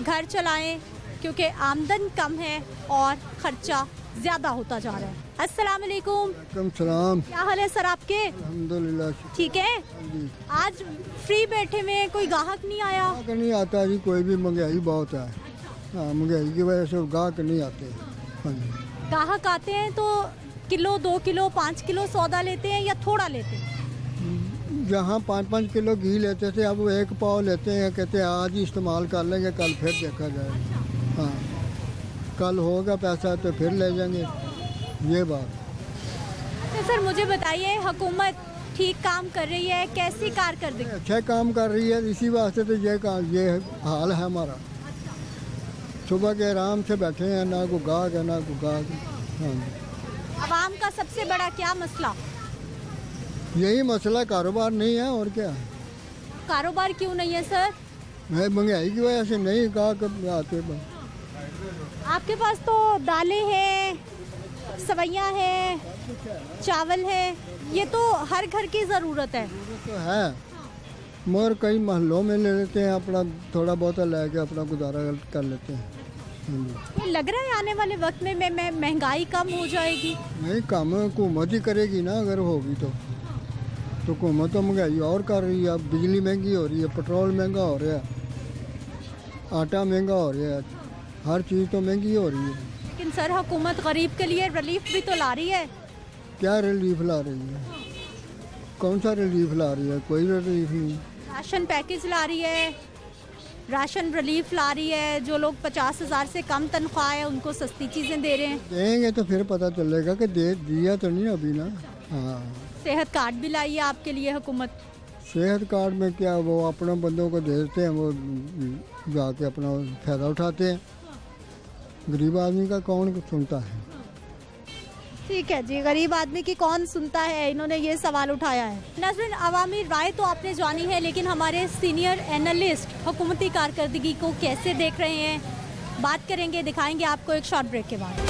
घर चलाएं, क्योंकि आमदन कम है और खर्चा ज़्यादा होता जा रहा है। अस्सलाम वालेकुम। सलाम। क्या हाल है सर आपके? अल्हम्दुलिल्लाह ठीक है। आज फ्री बैठे में कोई ग्राहक नहीं आया? ग्राहक नहीं आता जी, कोई भी, महंगाई बहुत है। हाँ, महंगाई की वजह से ग्राहक नहीं आते। हाँ जी। ग्राहक आते हैं तो किलो, 2 किलो, 5 किलो सौदा लेते हैं या थोड़ा लेते हैं? जहाँ 5-5 किलो घी लेते थे, अब वो 1 पाव लेते हैं। कहते हैं आज ही इस्तेमाल कर लेंगे, कल फिर देखा जाएगा। हाँ, कल होगा पैसा तो फिर ले जाएंगे, ये बात। तो सर मुझे बताइए, हुकूमत ठीक काम कर रही है? कैसी कारकर्दगी? अच्छा काम कर रही है, इसी वास्ते तो ये हाल है हमारा। सुबह के आराम से बैठे हैं, ना को गाहक है ना को गाहक। हाँ, आवाम का सबसे बड़ा क्या मसला? यही मसला, कारोबार नहीं है और क्या। कारोबार क्यों नहीं है सर? महंगाई की वजह से नहीं गाहक आते। आपके पास तो दालें हैं, सवैयाँ हैं, चावल है, ये तो हर घर की ज़रूरत है। तो है, मगर कई महलों में ले लेते हैं, अपना थोड़ा बहुत लेके अपना गुजारा कर लेते हैं। ये लग रहा है आने वाले वक्त में महंगाई कम हो जाएगी? नहीं, कम हुकूमत ही करेगी ना, अगर होगी तो हुकूमत तो महंगाई और कर रही है। अब बिजली महंगी हो रही है, पेट्रोल महंगा हो रहा है, आटा महंगा हो रहा है, हर चीज़ तो महंगी हो रही है। लेकिन सर हुकूमत गरीब के लिए रिलीफ भी तो ला रही है। क्या रिलीफ ला रही है? कौन सा रिलीफ ला रही है? कोई रिलीफ नहीं। राशन पैकेज ला रही है, राशन रिलीफ ला रही है। जो लोग 50,000 से कम तनख्वाह है उनको सस्ती चीज़ें दे रहे हैं। देंगे तो फिर पता चलेगा कि दिया तो नहीं अभी ना। हाँ, सेहत कार्ड भी लाई है आपके लिए हुकूमत। सेहत कार्ड में क्या, वो अपने बंदों को देते हैं, वो जाके अपना फ़ायदा उठाते हैं। गरीब आदमी का कौन सुनता है? ठीक है जी, गरीब आदमी की कौन सुनता है, इन्होंने ये सवाल उठाया है। नज़रीन, अवामी राय तो आपने जानी है, लेकिन हमारे सीनियर एनालिस्ट हुकूमती कारकर्दगी को कैसे देख रहे हैं, बात करेंगे, दिखाएंगे आपको एक शॉर्ट ब्रेक के बाद।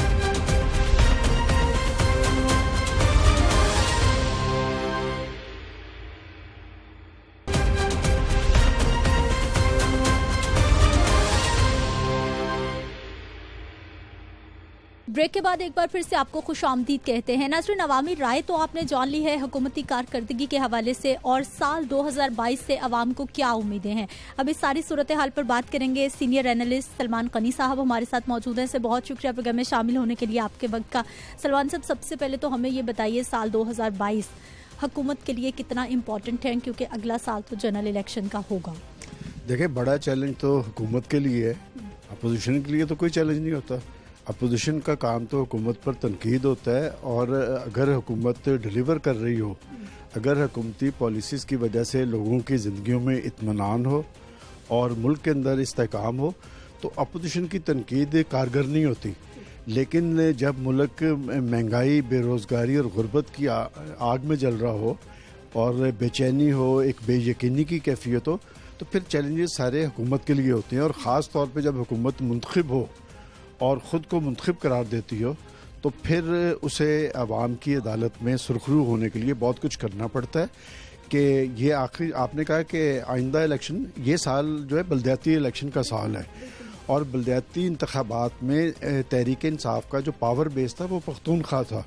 ब्रेक के बाद एक बार फिर से आपको खुशामदीद कहते हैं। नाज़रीन, अवामी राय तो आपने जान ली है हुकूमती कारकर्दगी के हवाले से और साल 2022 से अवाम को क्या उम्मीदें हैं। अब इस सारी सूरत हाल पर बात करेंगे। सीनियर एनालिस्ट सलमान कनी साहब हमारे साथ मौजूद हैं। से बहुत शुक्रिया प्रोग्राम में शामिल होने के लिए आपके वक्त का। सलमान साहब, सबसे पहले तो हमें ये बताइए, साल 2022 हुकूमत के लिए कितना इम्पोर्टेंट है, क्योंकि अगला साल तो जनरल इलेक्शन का होगा। देखिए, बड़ा चैलेंज तो हुकूमत के लिए है, अपोजिशन के लिए तो कोई चैलेंज नहीं होता। अपोजिशन का काम तो हुकूमत पर तनकीद होता है, और अगर हुकूमत डिलीवर कर रही हो, अगर हुकूमती पॉलिसीज़ की वजह से लोगों की ज़िंदगियों में इत्मीनान हो और मुल्क के अंदर इस्तेहकाम हो, तो अपोजिशन की तनकीद कारगर नहीं होती। लेकिन जब मुल्क महंगाई, बेरोज़गारी और गुर्बत की आग में जल रहा हो और बेचैनी हो, एक बेयकीनी की कैफियत हो, तो फिर चैलेंजेस सारे हुकूमत के लिए होते हैं। और ख़ास तौर पे जब हुकूमत मुंतखब हो और ख़ुद को मुंतखब करार देती हो, तो फिर उसे अवाम की अदालत में सुरखरू होने के लिए बहुत कुछ करना पड़ता है। कि ये आखिरी आपने कहा कि आइंदा इलेक्शन, ये साल जो है बलदियाती इलेक्शन का साल है, और बलदियाती इंतखाबात में तहरीक इंसाफ का जो पावर बेस था वो पख्तूनख्वा था,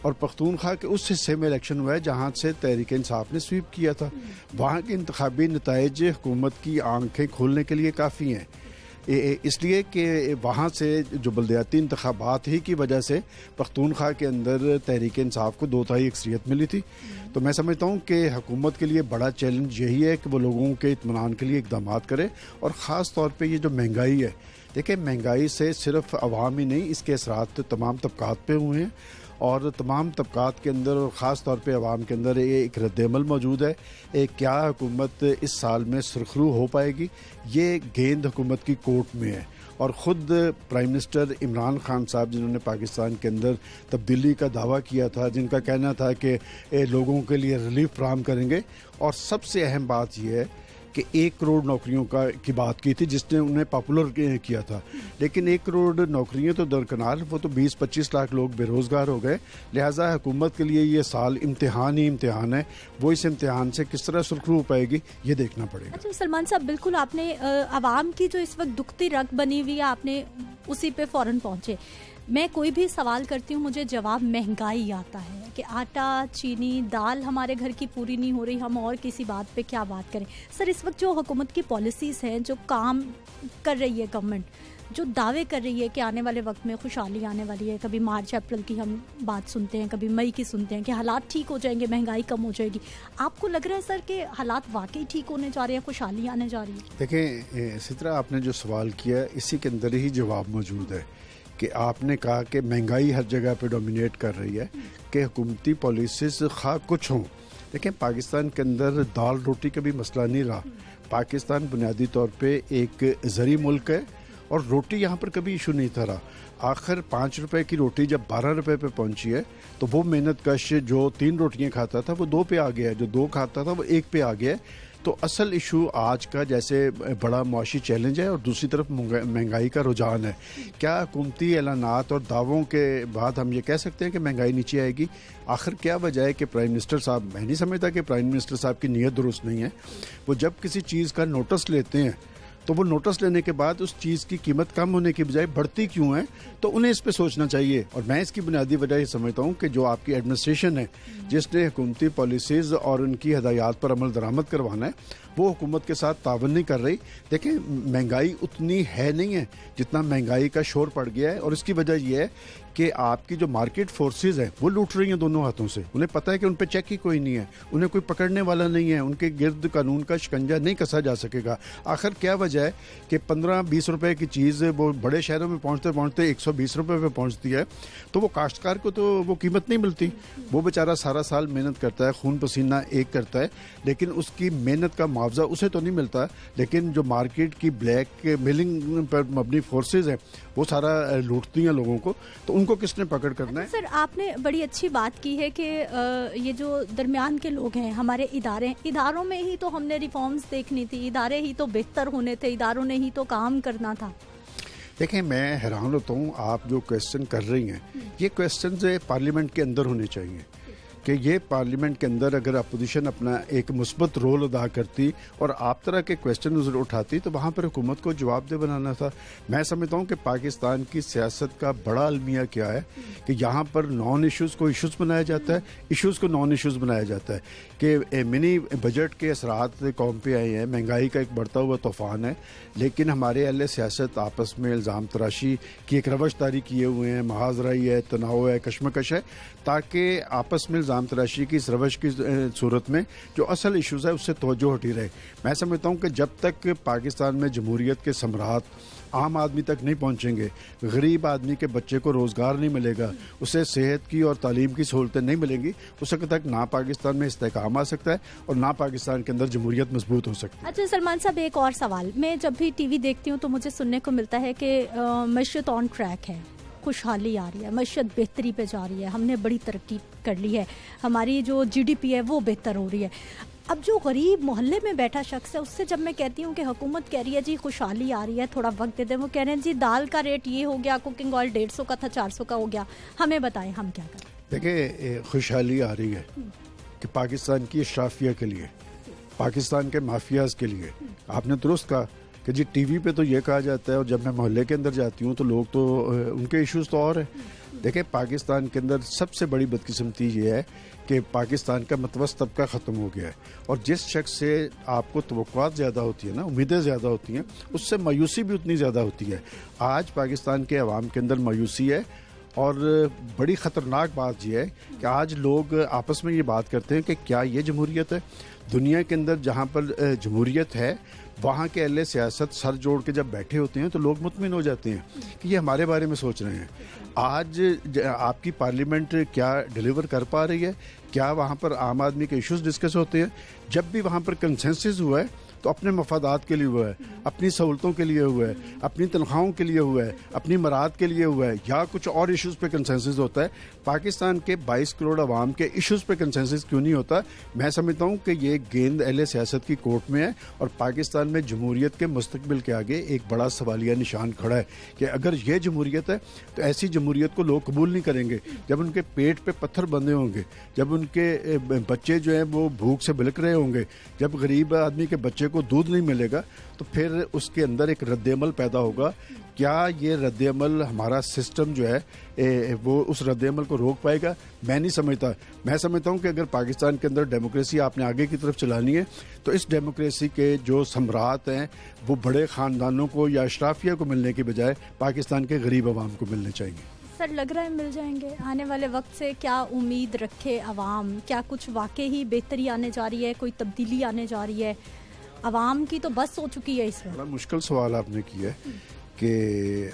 और पख्तूनख्वा के उस हिस्से में इलेक्शन हुआ है जहाँ से तहरीक इंसाफ ने स्वीप किया था। वहाँ के इंतखाबी नताइज हुकूमत की आंखें खोलने के लिए काफ़ी हैं, इसलिए कि वहाँ से जो बलदियाती इंतखाबात ही की वजह से पख्तूनख्वा के अंदर तहरीक इंसाफ को 2/3 अक्सरियत मिली थी। तो मैं समझता हूँ कि हुकूमत के लिए बड़ा चैलेंज यही है कि वो लोगों के इत्मीनान के लिए इक़दाम करे, और ख़ास तौर पे ये जो महंगाई है, देखिए महंगाई से सिर्फ अवाम ही नहीं, इसके असरात तमाम तबकात पे हुए हैं, और तमाम तबकात के अंदर और ख़ास तौर पे अवाम के अंदर एक रद्दअमल मौजूद है। क्या हुकूमत इस साल में सुरखरू हो पाएगी, ये गेंद हुकूमत की कोर्ट में है। और ख़ुद प्राइम मिनिस्टर इमरान खान साहब, जिन्होंने पाकिस्तान के अंदर तब्दीली का दावा किया था, जिनका कहना था कि लोगों के लिए रिलीफ फराहम करेंगे, और सबसे अहम बात यह है कि 1 करोड़ नौकरियों की बात की थी, जिसने उन्हें पॉपुलर किया था। लेकिन 1 करोड़ नौकरियां तो दरकिनार, वो तो 20-25 लाख लोग बेरोज़गार हो गए। लिहाजा हुकूमत के लिए ये साल इम्तिहान ही इम्तिहान है। वो इस इम्तिहान से किस तरह सुरखरू हो पाएगी, ये देखना पड़ेगा। अच्छा सलमान साहब, बिल्कुल आपने आवाम की जो इस वक्त दुखती रग बनी हुई है, आपने उसी पे फ़ौरन पहुँचे। मैं कोई भी सवाल करती हूँ, मुझे जवाब महंगाई आता है कि आटा, चीनी, दाल हमारे घर की पूरी नहीं हो रही, हम और किसी बात पे क्या बात करें। सर, इस वक्त जो हुकूमत की पॉलिसीज़ हैं, जो काम कर रही है गवर्नमेंट, जो दावे कर रही है कि आने वाले वक्त में खुशहाली आने वाली है, कभी मार्च अप्रैल की हम बात सुनते हैं, कभी मई की सुनते हैं कि हालात ठीक हो जाएंगे, महंगाई कम हो जाएगी, आपको लग रहा है सर कि हालात वाकई ठीक होने जा रहे हैं, खुशहाली आने जा रही है? देखें, इसी तरह आपने जो सवाल किया, इसी के अंदर ही जवाब मौजूद है कि आपने कहा कि महंगाई हर जगह पे डोमिनेट कर रही है, कि हुकूमती पॉलिसीज़ खा कुछ हों। देखें, पाकिस्तान के अंदर दाल रोटी का भी मसला नहीं रहा। पाकिस्तान बुनियादी तौर पे एक ज़री मुल्क है, और रोटी यहाँ पर कभी इशू नहीं था रहा। आखिर 5 रुपए की रोटी जब 12 रुपए पे पहुंची है, तो वो मेहनत कश जो 3 रोटियाँ खाता था वो 2 पे आ गया है, जो 2 खाता था वो 1 पे आ गया है। तो असल इशू आज का जैसे बड़ा मुआशी चैलेंज है, और दूसरी तरफ महंगाई का रुझान है। क्या हुकूमती ऐलानात और दावों के बाद हम ये कह सकते हैं कि महंगाई नीचे आएगी? आखिर क्या वजह है कि प्राइम मिनिस्टर साहब, मैं नहीं समझता कि प्राइम मिनिस्टर साहब की नीयत दुरुस्त नहीं है। वो जब किसी चीज़ का नोटिस लेते हैं, तो वो नोटिस लेने के बाद उस चीज़ की कीमत कम होने की बजाय बढ़ती क्यों है, तो उन्हें इस पे सोचना चाहिए। और मैं इसकी बुनियादी वजह ये समझता हूँ कि जो आपकी एडमिनिस्ट्रेशन है, जिसने हुकूमती पॉलिसीज़ और उनकी हदायत पर अमल दरामद करवाना है, वो हुकूमत के साथ तावन नहीं कर रही। देखें, महंगाई उतनी है नहीं है जितना महंगाई का शोर पड़ गया है, और इसकी वजह यह है कि आपकी जो मार्केट फोर्सेस हैं वो लूट रही हैं दोनों हाथों से। उन्हें पता है कि उन पे चेक ही कोई नहीं है, उन्हें कोई पकड़ने वाला नहीं है, उनके गिर्द कानून का शिकंजा नहीं कसा जा सकेगा। आखिर क्या वजह है कि 15-20 रुपए की चीज़ वो बड़े शहरों में पहुंचते पहुंचते 120 रुपए पे पहुंचती है, तो वो काश्तकार को तो वो कीमत नहीं मिलती। वो बेचारा सारा साल मेहनत करता है, खून पसीना एक करता है, लेकिन उसकी मेहनत का मुआवजा उसे तो नहीं मिलता। लेकिन जो मार्केट की ब्लैक मिलिंग पर मबनी फोर्सेज हैं, वो सारा लूटती हैं लोगों को, तो उनको किसने पकड़ करना है? सर, आपने बड़ी अच्छी बात की है कि ये जो दरमियान के लोग हैं, हमारे इदारों में ही तो हमने रिफॉर्म्स देखनी थी, इदारे ही तो बेहतर होने थे, इदारों ने ही तो काम करना था। देखें, मैं हैरान होता हूँ आप जो क्वेश्चन कर रही हैं, ये क्वेश्चन पार्लियामेंट के अंदर होने चाहिए कि ये पार्लियामेंट के अंदर अगर अपोजिशन अपना एक मुस्बत रोल अदा करती और आप तरह के क्वेश्चन उठाती, तो वहाँ पर हुकूमत को जवाबदेह बनाना था। मैं समझता हूँ कि पाकिस्तान की सियासत का बड़ा अलमिया क्या है कि यहाँ पर नॉन इश्यूज़ को इश्यूज़ बनाया जाता है, इश्यूज़ को नॉन इश्यूज़ बनाया जाता है। कि मिनी बजट के असरात कौम पे आए हैं, महंगाई का एक बढ़ता हुआ तूफ़ान है, लेकिन हमारे अहले सियासत आपस में इल्ज़ाम तराशी की एक रवशदारी किए हुए हैं, महाजराई है, तनाव है, कशमकश है, ताकि आपस में इल्ज़ाम तराशी की इस रवश की सूरत में जो असल इश्यूज़ है उससे तवज्जो हटी रहे। मैं समझता हूँ कि जब तक पाकिस्तान में जमहूरियत के समरात आम आदमी तक नहीं पहुँचेंगे, गरीब आदमी के बच्चे को रोज़गार नहीं मिलेगा, उसे सेहत की और तालीम की सहूलतें नहीं मिलेंगी, उस वक्त तक ना पाकिस्तान में इस्तेकाम आ सकता है और ना पाकिस्तान के अंदर जमहूरियत मजबूत हो सकती है। अच्छा सलमान साहब, एक और सवाल, मैं जब भी टीवी देखती हूँ तो मुझे सुनने को मिलता है कि मशरत ऑन ट्रैक है, खुशहाली आ रही है, मईशत बेहतरी पे जा रही है, हमने बड़ी तरक्की कर ली है, हमारी जो GDP है वो बेहतर हो रही है। अब जो गरीब मोहल्ले में बैठा शख्स है उससे जब मैं कहती हूँ कि हुकूमत कह रही है जी खुशहाली आ रही है, थोड़ा वक्त दे दें, वो कह रहे हैं जी दाल का रेट ये हो गया, कुकिंग ऑयल 150 का था 400 का हो गया, हमें बताएं हम क्या करें। देखिए, खुशहाली आ रही है कि पाकिस्तान की अशराफिया के लिए, पाकिस्तान के माफियाज के लिए। आपने दुरुस्त कहा कि जी टीवी पे तो ये कहा जाता है और जब मैं मोहल्ले के अंदर जाती हूँ तो लोग तो उनके इश्यूज तो और है। देखिए, पाकिस्तान के अंदर सबसे बड़ी बदकिस्मती ये है कि पाकिस्तान का मतवस्त तबका ख़त्म हो गया है और जिस शख्स से आपको तवक्कुआत ज़्यादा होती है ना, उम्मीदें ज़्यादा होती हैं, उससे मायूसी भी उतनी ज़्यादा होती है। आज पाकिस्तान के अवाम के अंदर मायूसी है और बड़ी ख़तरनाक बात यह है कि आज लोग आपस में ये बात करते हैं कि क्या ये जमहूरियत है। दुनिया के अंदर जहाँ पर जमहूरियत है वहाँ के अहले सियासत सर जोड़ के जब बैठे होते हैं तो लोग मुतमिन हो जाते हैं कि ये हमारे बारे में सोच रहे हैं। आज आपकी पार्लियामेंट क्या डिलीवर कर पा रही है? क्या वहाँ पर आम आदमी के इश्यूज डिस्कस होते हैं? जब भी वहाँ पर कंसेंसस हुआ है तो अपने मफादात के लिए हुआ है, अपनी सहूलतों के लिए हुआ है, अपनी तनख्वाहों के लिए हुआ है, अपनी मराद के लिए हुआ है, या कुछ और इश्यूज़ पे कंसेंसस होता है। पाकिस्तान के 22 करोड़ अवाम के इश्यूज़ पे कंसेंसस क्यों नहीं होता? मैं समझता हूँ कि ये गेंद अहले सियासत की कोर्ट में है और पाकिस्तान में जमहूरियत के मुस्तकबिल के आगे एक बड़ा सवालिया निशान खड़ा है कि अगर ये जमहूरियत है तो ऐसी जमहूरियत को लोग कबूल नहीं करेंगे। जब उनके पेट पे पत्थर बंधे होंगे, जब उनके बच्चे जो हैं वो भूख से बिलक रहे होंगे, जब गरीब आदमी के बच्चे को दूध नहीं मिलेगा, तो फिर उसके अंदर एक रद्द-ए-अमल पैदा होगा। क्या ये रद्द-ए-अमल हमारा सिस्टम जो है वो उस रद्द-ए-अमल को रोक पाएगा? मैं नहीं समझता। मैं समझता हूँ कि अगर पाकिस्तान के अंदर डेमोक्रेसी आपने आगे की तरफ चलानी है तो इस डेमोक्रेसी के जो सम्राट हैं वो बड़े ख़ानदानों को या अशराफिया को मिलने की बजाय पाकिस्तान के गरीब अवाम को मिलने चाहिए। सर, लग रहा है मिल जाएंगे आने वाले वक्त से? क्या उम्मीद रखे अवाम? क्या कुछ वाकई ही बेहतरी आने जा रही है, कोई तब्दीली आने जा रही है? अवाम की तो बस हो चुकी है इसमें। बड़ा मुश्किल सवाल आपने किया है कि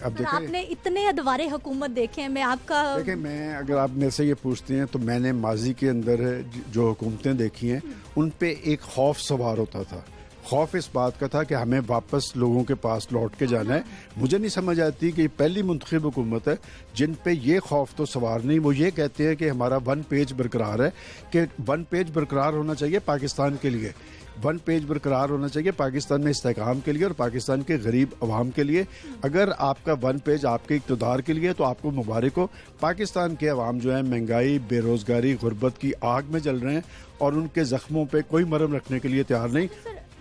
अब देखिए, आपने इतने अदवारे हुकूमत देखे हैं, मैं आपका देखिए, मैं अगर आप मेरे से ये पूछते हैं तो मैंने माजी के अंदर जो हुकूमतें देखी हैं उन पे एक खौफ सवार होता था। खौफ इस बात का था कि हमें वापस लोगों के पास लौट के जाना है। मुझे नहीं समझ आती कि पहली मुंतखब हुकूमत है जिन पे ये खौफ तो सवार नहीं। वो ये कहते हैं कि हमारा 1 पेज बरकरार है, कि 1 पेज बरकरार होना चाहिए पाकिस्तान के लिए, 1 पेज बरकरार होना चाहिए पाकिस्तान में इस्तेहकाम के लिए और पाकिस्तान के गरीब अवाम के लिए। अगर आपका 1 पेज आपके इक़्तिदार के लिए तो आपको मुबारक हो। पाकिस्तान के अवाम जो है महंगाई, बेरोज़गारी, गुर्बत की आग में जल रहे हैं और उनके ज़ख्मों पे कोई मरहम रखने के लिए तैयार नहीं।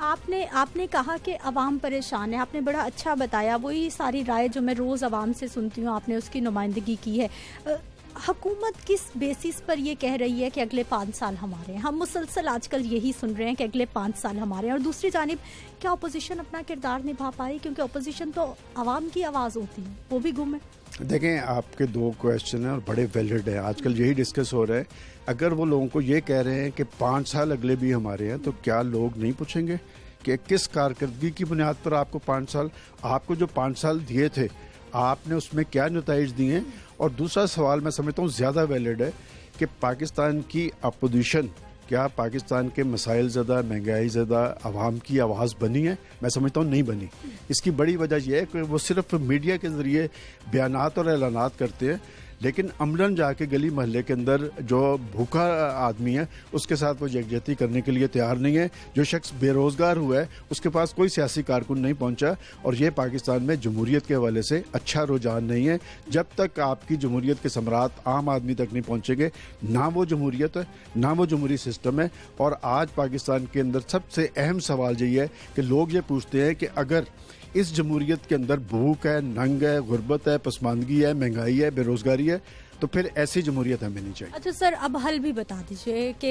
आपने कहा कि अवाम परेशान है, आपने बड़ा अच्छा बताया। वही सारी राय जो मैं रोज़ अवाम से सुनती हूँ, आपने उसकी नुमाइंदगी की है। हुकूमत किस बेसिस पर ये कह रही है कि अगले 5 साल हमारे हैं? हम मुसलसल आजकल यही सुन रहे हैं कि अगले 5 साल हमारे हैं, और दूसरी जानिब क्या अपोजिशन अपना किरदार निभा पाई? क्योंकि अपोजिशन तो आवाम की आवाज़ होती है, वो भी गुम है। देखें, आपके 2 क्वेश्चन हैं और बड़े वैलिड हैं। आजकल यही डिस्कस हो रहा है। अगर वो लोगों को ये कह रहे हैं कि 5 साल अगले भी हमारे हैं, तो क्या लोग नहीं पूछेंगे कि किस कारकर्दगी की बुनियाद पर आपको 5 साल, आपको जो 5 साल दिए थे आपने उसमें क्या नताइज दिए हैं? और दूसरा सवाल मैं समझता हूँ ज़्यादा वैलिड है कि पाकिस्तान की अपोजिशन क्या पाकिस्तान के मसाइल ज़्यादा, महंगाई ज़्यादा आवाम की आवाज़ बनी है? मैं समझता हूँ नहीं बनी। इसकी बड़ी वजह यह है कि वो सिर्फ मीडिया के ज़रिए बयानात और ऐलानात करते हैं, लेकिन अमलन जाके गली महल्ले के अंदर जो भूखा आदमी है उसके साथ वो यकजहती करने के लिए तैयार नहीं है। जो शख्स बेरोज़गार हुआ है उसके पास कोई सियासी कारकुन नहीं पहुंचा, और ये पाकिस्तान में जमहूरियत के हवाले से अच्छा रुझान नहीं है। जब तक आपकी जमहूरियत के सम्राट आम आदमी तक नहीं पहुंचेंगे, ना वो जमहूरियत है ना वो जमहूरी सिस्टम है। और आज पाकिस्तान के अंदर सबसे अहम सवाल यही है कि लोग ये पूछते हैं कि अगर इस जमहूरियत के अंदर भूख है, नंग है, गुर्बत है, पसमानदगी है, महंगाई है, बेरोजगारी है, तो फिर ऐसी जमहूरियत हमें नहीं चाहिए। अच्छा सर, अब हल भी बता दीजिए कि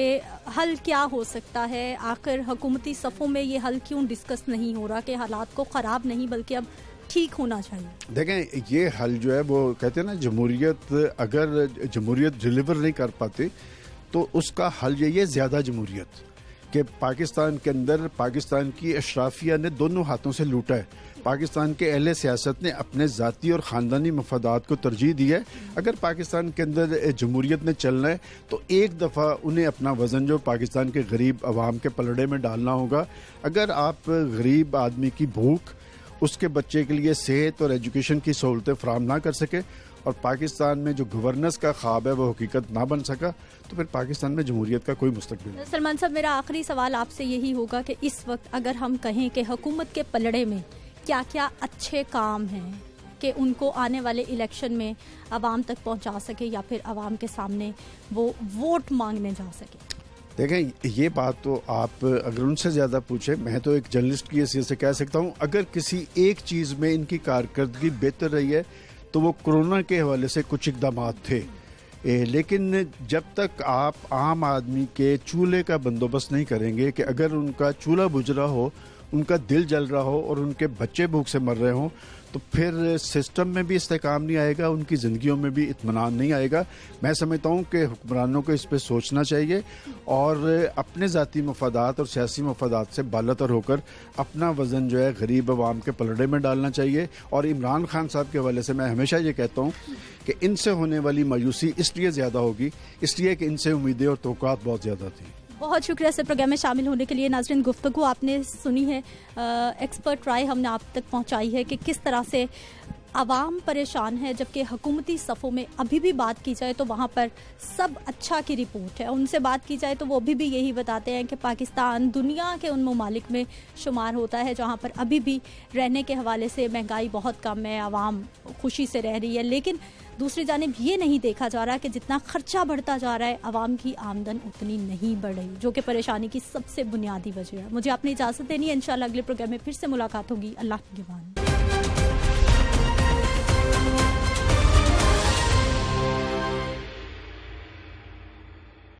हल क्या हो सकता है? आखिर हुकूमती सफ़ों में ये हल क्यों डिस्कस नहीं हो रहा कि हालात को ख़राब नहीं बल्कि अब ठीक होना चाहिए? देखें, ये हल जो है वो कहते हैं ना, जमहूरियत, अगर जमहूरियत डिलीवर नहीं कर पाते तो उसका हल यही है ज़्यादा जमहूरियत। कि पाकिस्तान के अंदर पाकिस्तान की अशराफिया ने दोनों हाथों से लूटा है। पाकिस्तान के अहले सियासत ने अपने ज़ाती और ख़ानदानी मफादात को तरजीह दी है। अगर पाकिस्तान के अंदर जमहूरियत ने चलना है तो एक दफ़ा उन्हें अपना वज़न जो पाकिस्तान के गरीब अवाम के पलड़े में डालना होगा। अगर आप गरीब आदमी की भूख उसके बच्चे के लिए सेहत और एजुकेशन की सहूलतें फराहम ना कर सके और पाकिस्तान में जो गवर्नेंस का ख्वाब है वो हकीकत ना बन सका, तो फिर पाकिस्तान में जमहूरियत का कोई मुस्तकबिल नहीं। सलमान साहब, मेरा आखिरी सवाल आपसे यही होगा कि इस वक्त अगर हम कहें कि हुकूमत के पलड़े में क्या क्या अच्छे काम हैं कि उनको आने वाले इलेक्शन में आवाम तक पहुंचा सके या फिर आवाम के सामने वो वोट मांगने जा सके? देखें, ये बात तो आप अगर उनसे ज़्यादा पूछे, मैं तो एक जर्नलिस्ट की हैसियत से कह सकता हूँ, अगर किसी एक चीज़ में इनकी कारकर्दगी बेहतर रही है तो वो कोरोना के हवाले से कुछ इकदाम थे। लेकिन जब तक आप आम आदमी के चूल्हे का बंदोबस्त नहीं करेंगे कि अगर उनका चूल्हा बुझ रहा हो, उनका दिल जल रहा हो और उनके बच्चे भूख से मर रहे हों, तो फिर सिस्टम में भी इस्तेकाम नहीं आएगा, उनकी ज़िंदगियों में भी इत्मीनान नहीं आएगा। मैं समझता हूँ कि हुक्मरानों को इस पर सोचना चाहिए और अपने ज़ाती मफादात और सियासी मफादात से बालातर होकर अपना वज़न जो है गरीब अवाम के पलड़े में डालना चाहिए। और इमरान खान साहब के हवाले से मैं हमेशा ये कहता हूँ कि इनसे होने वाली मायूसी इसलिए ज़्यादा होगी इसलिए कि इनसे उम्मीदें और तवक्कुआत बहुत ज़्यादा थी। बहुत शुक्रिया सर प्रोग्राम में शामिल होने के लिए। नाज़रीन, गुफ्तगू आपने सुनी है, एक्सपर्ट राय हमने आप तक पहुंचाई है कि किस तरह से आवाम परेशान है, जबकि हुकूमती सफ़ों में अभी भी बात की जाए तो वहाँ पर सब अच्छा की रिपोर्ट है। उनसे बात की जाए तो वो अभी भी यही बताते हैं कि पाकिस्तान दुनिया के उन ममालिक में शुमार होता है जहाँ पर अभी भी रहने के हवाले से महंगाई बहुत कम है, आवाम खुशी से रह रही है। लेकिन दूसरी जानिब ये नहीं देखा जा रहा कि जितना खर्चा बढ़ता जा रहा है आवाम की आमदन उतनी नहीं बढ़ रही, जो कि परेशानी की सबसे बुनियादी वजह है। मुझे आपने इजाज़त देनी है, इंशाल्लाह अगले प्रोग्राम में फिर से मुलाकात होगी। अल्लाह की निगहबान।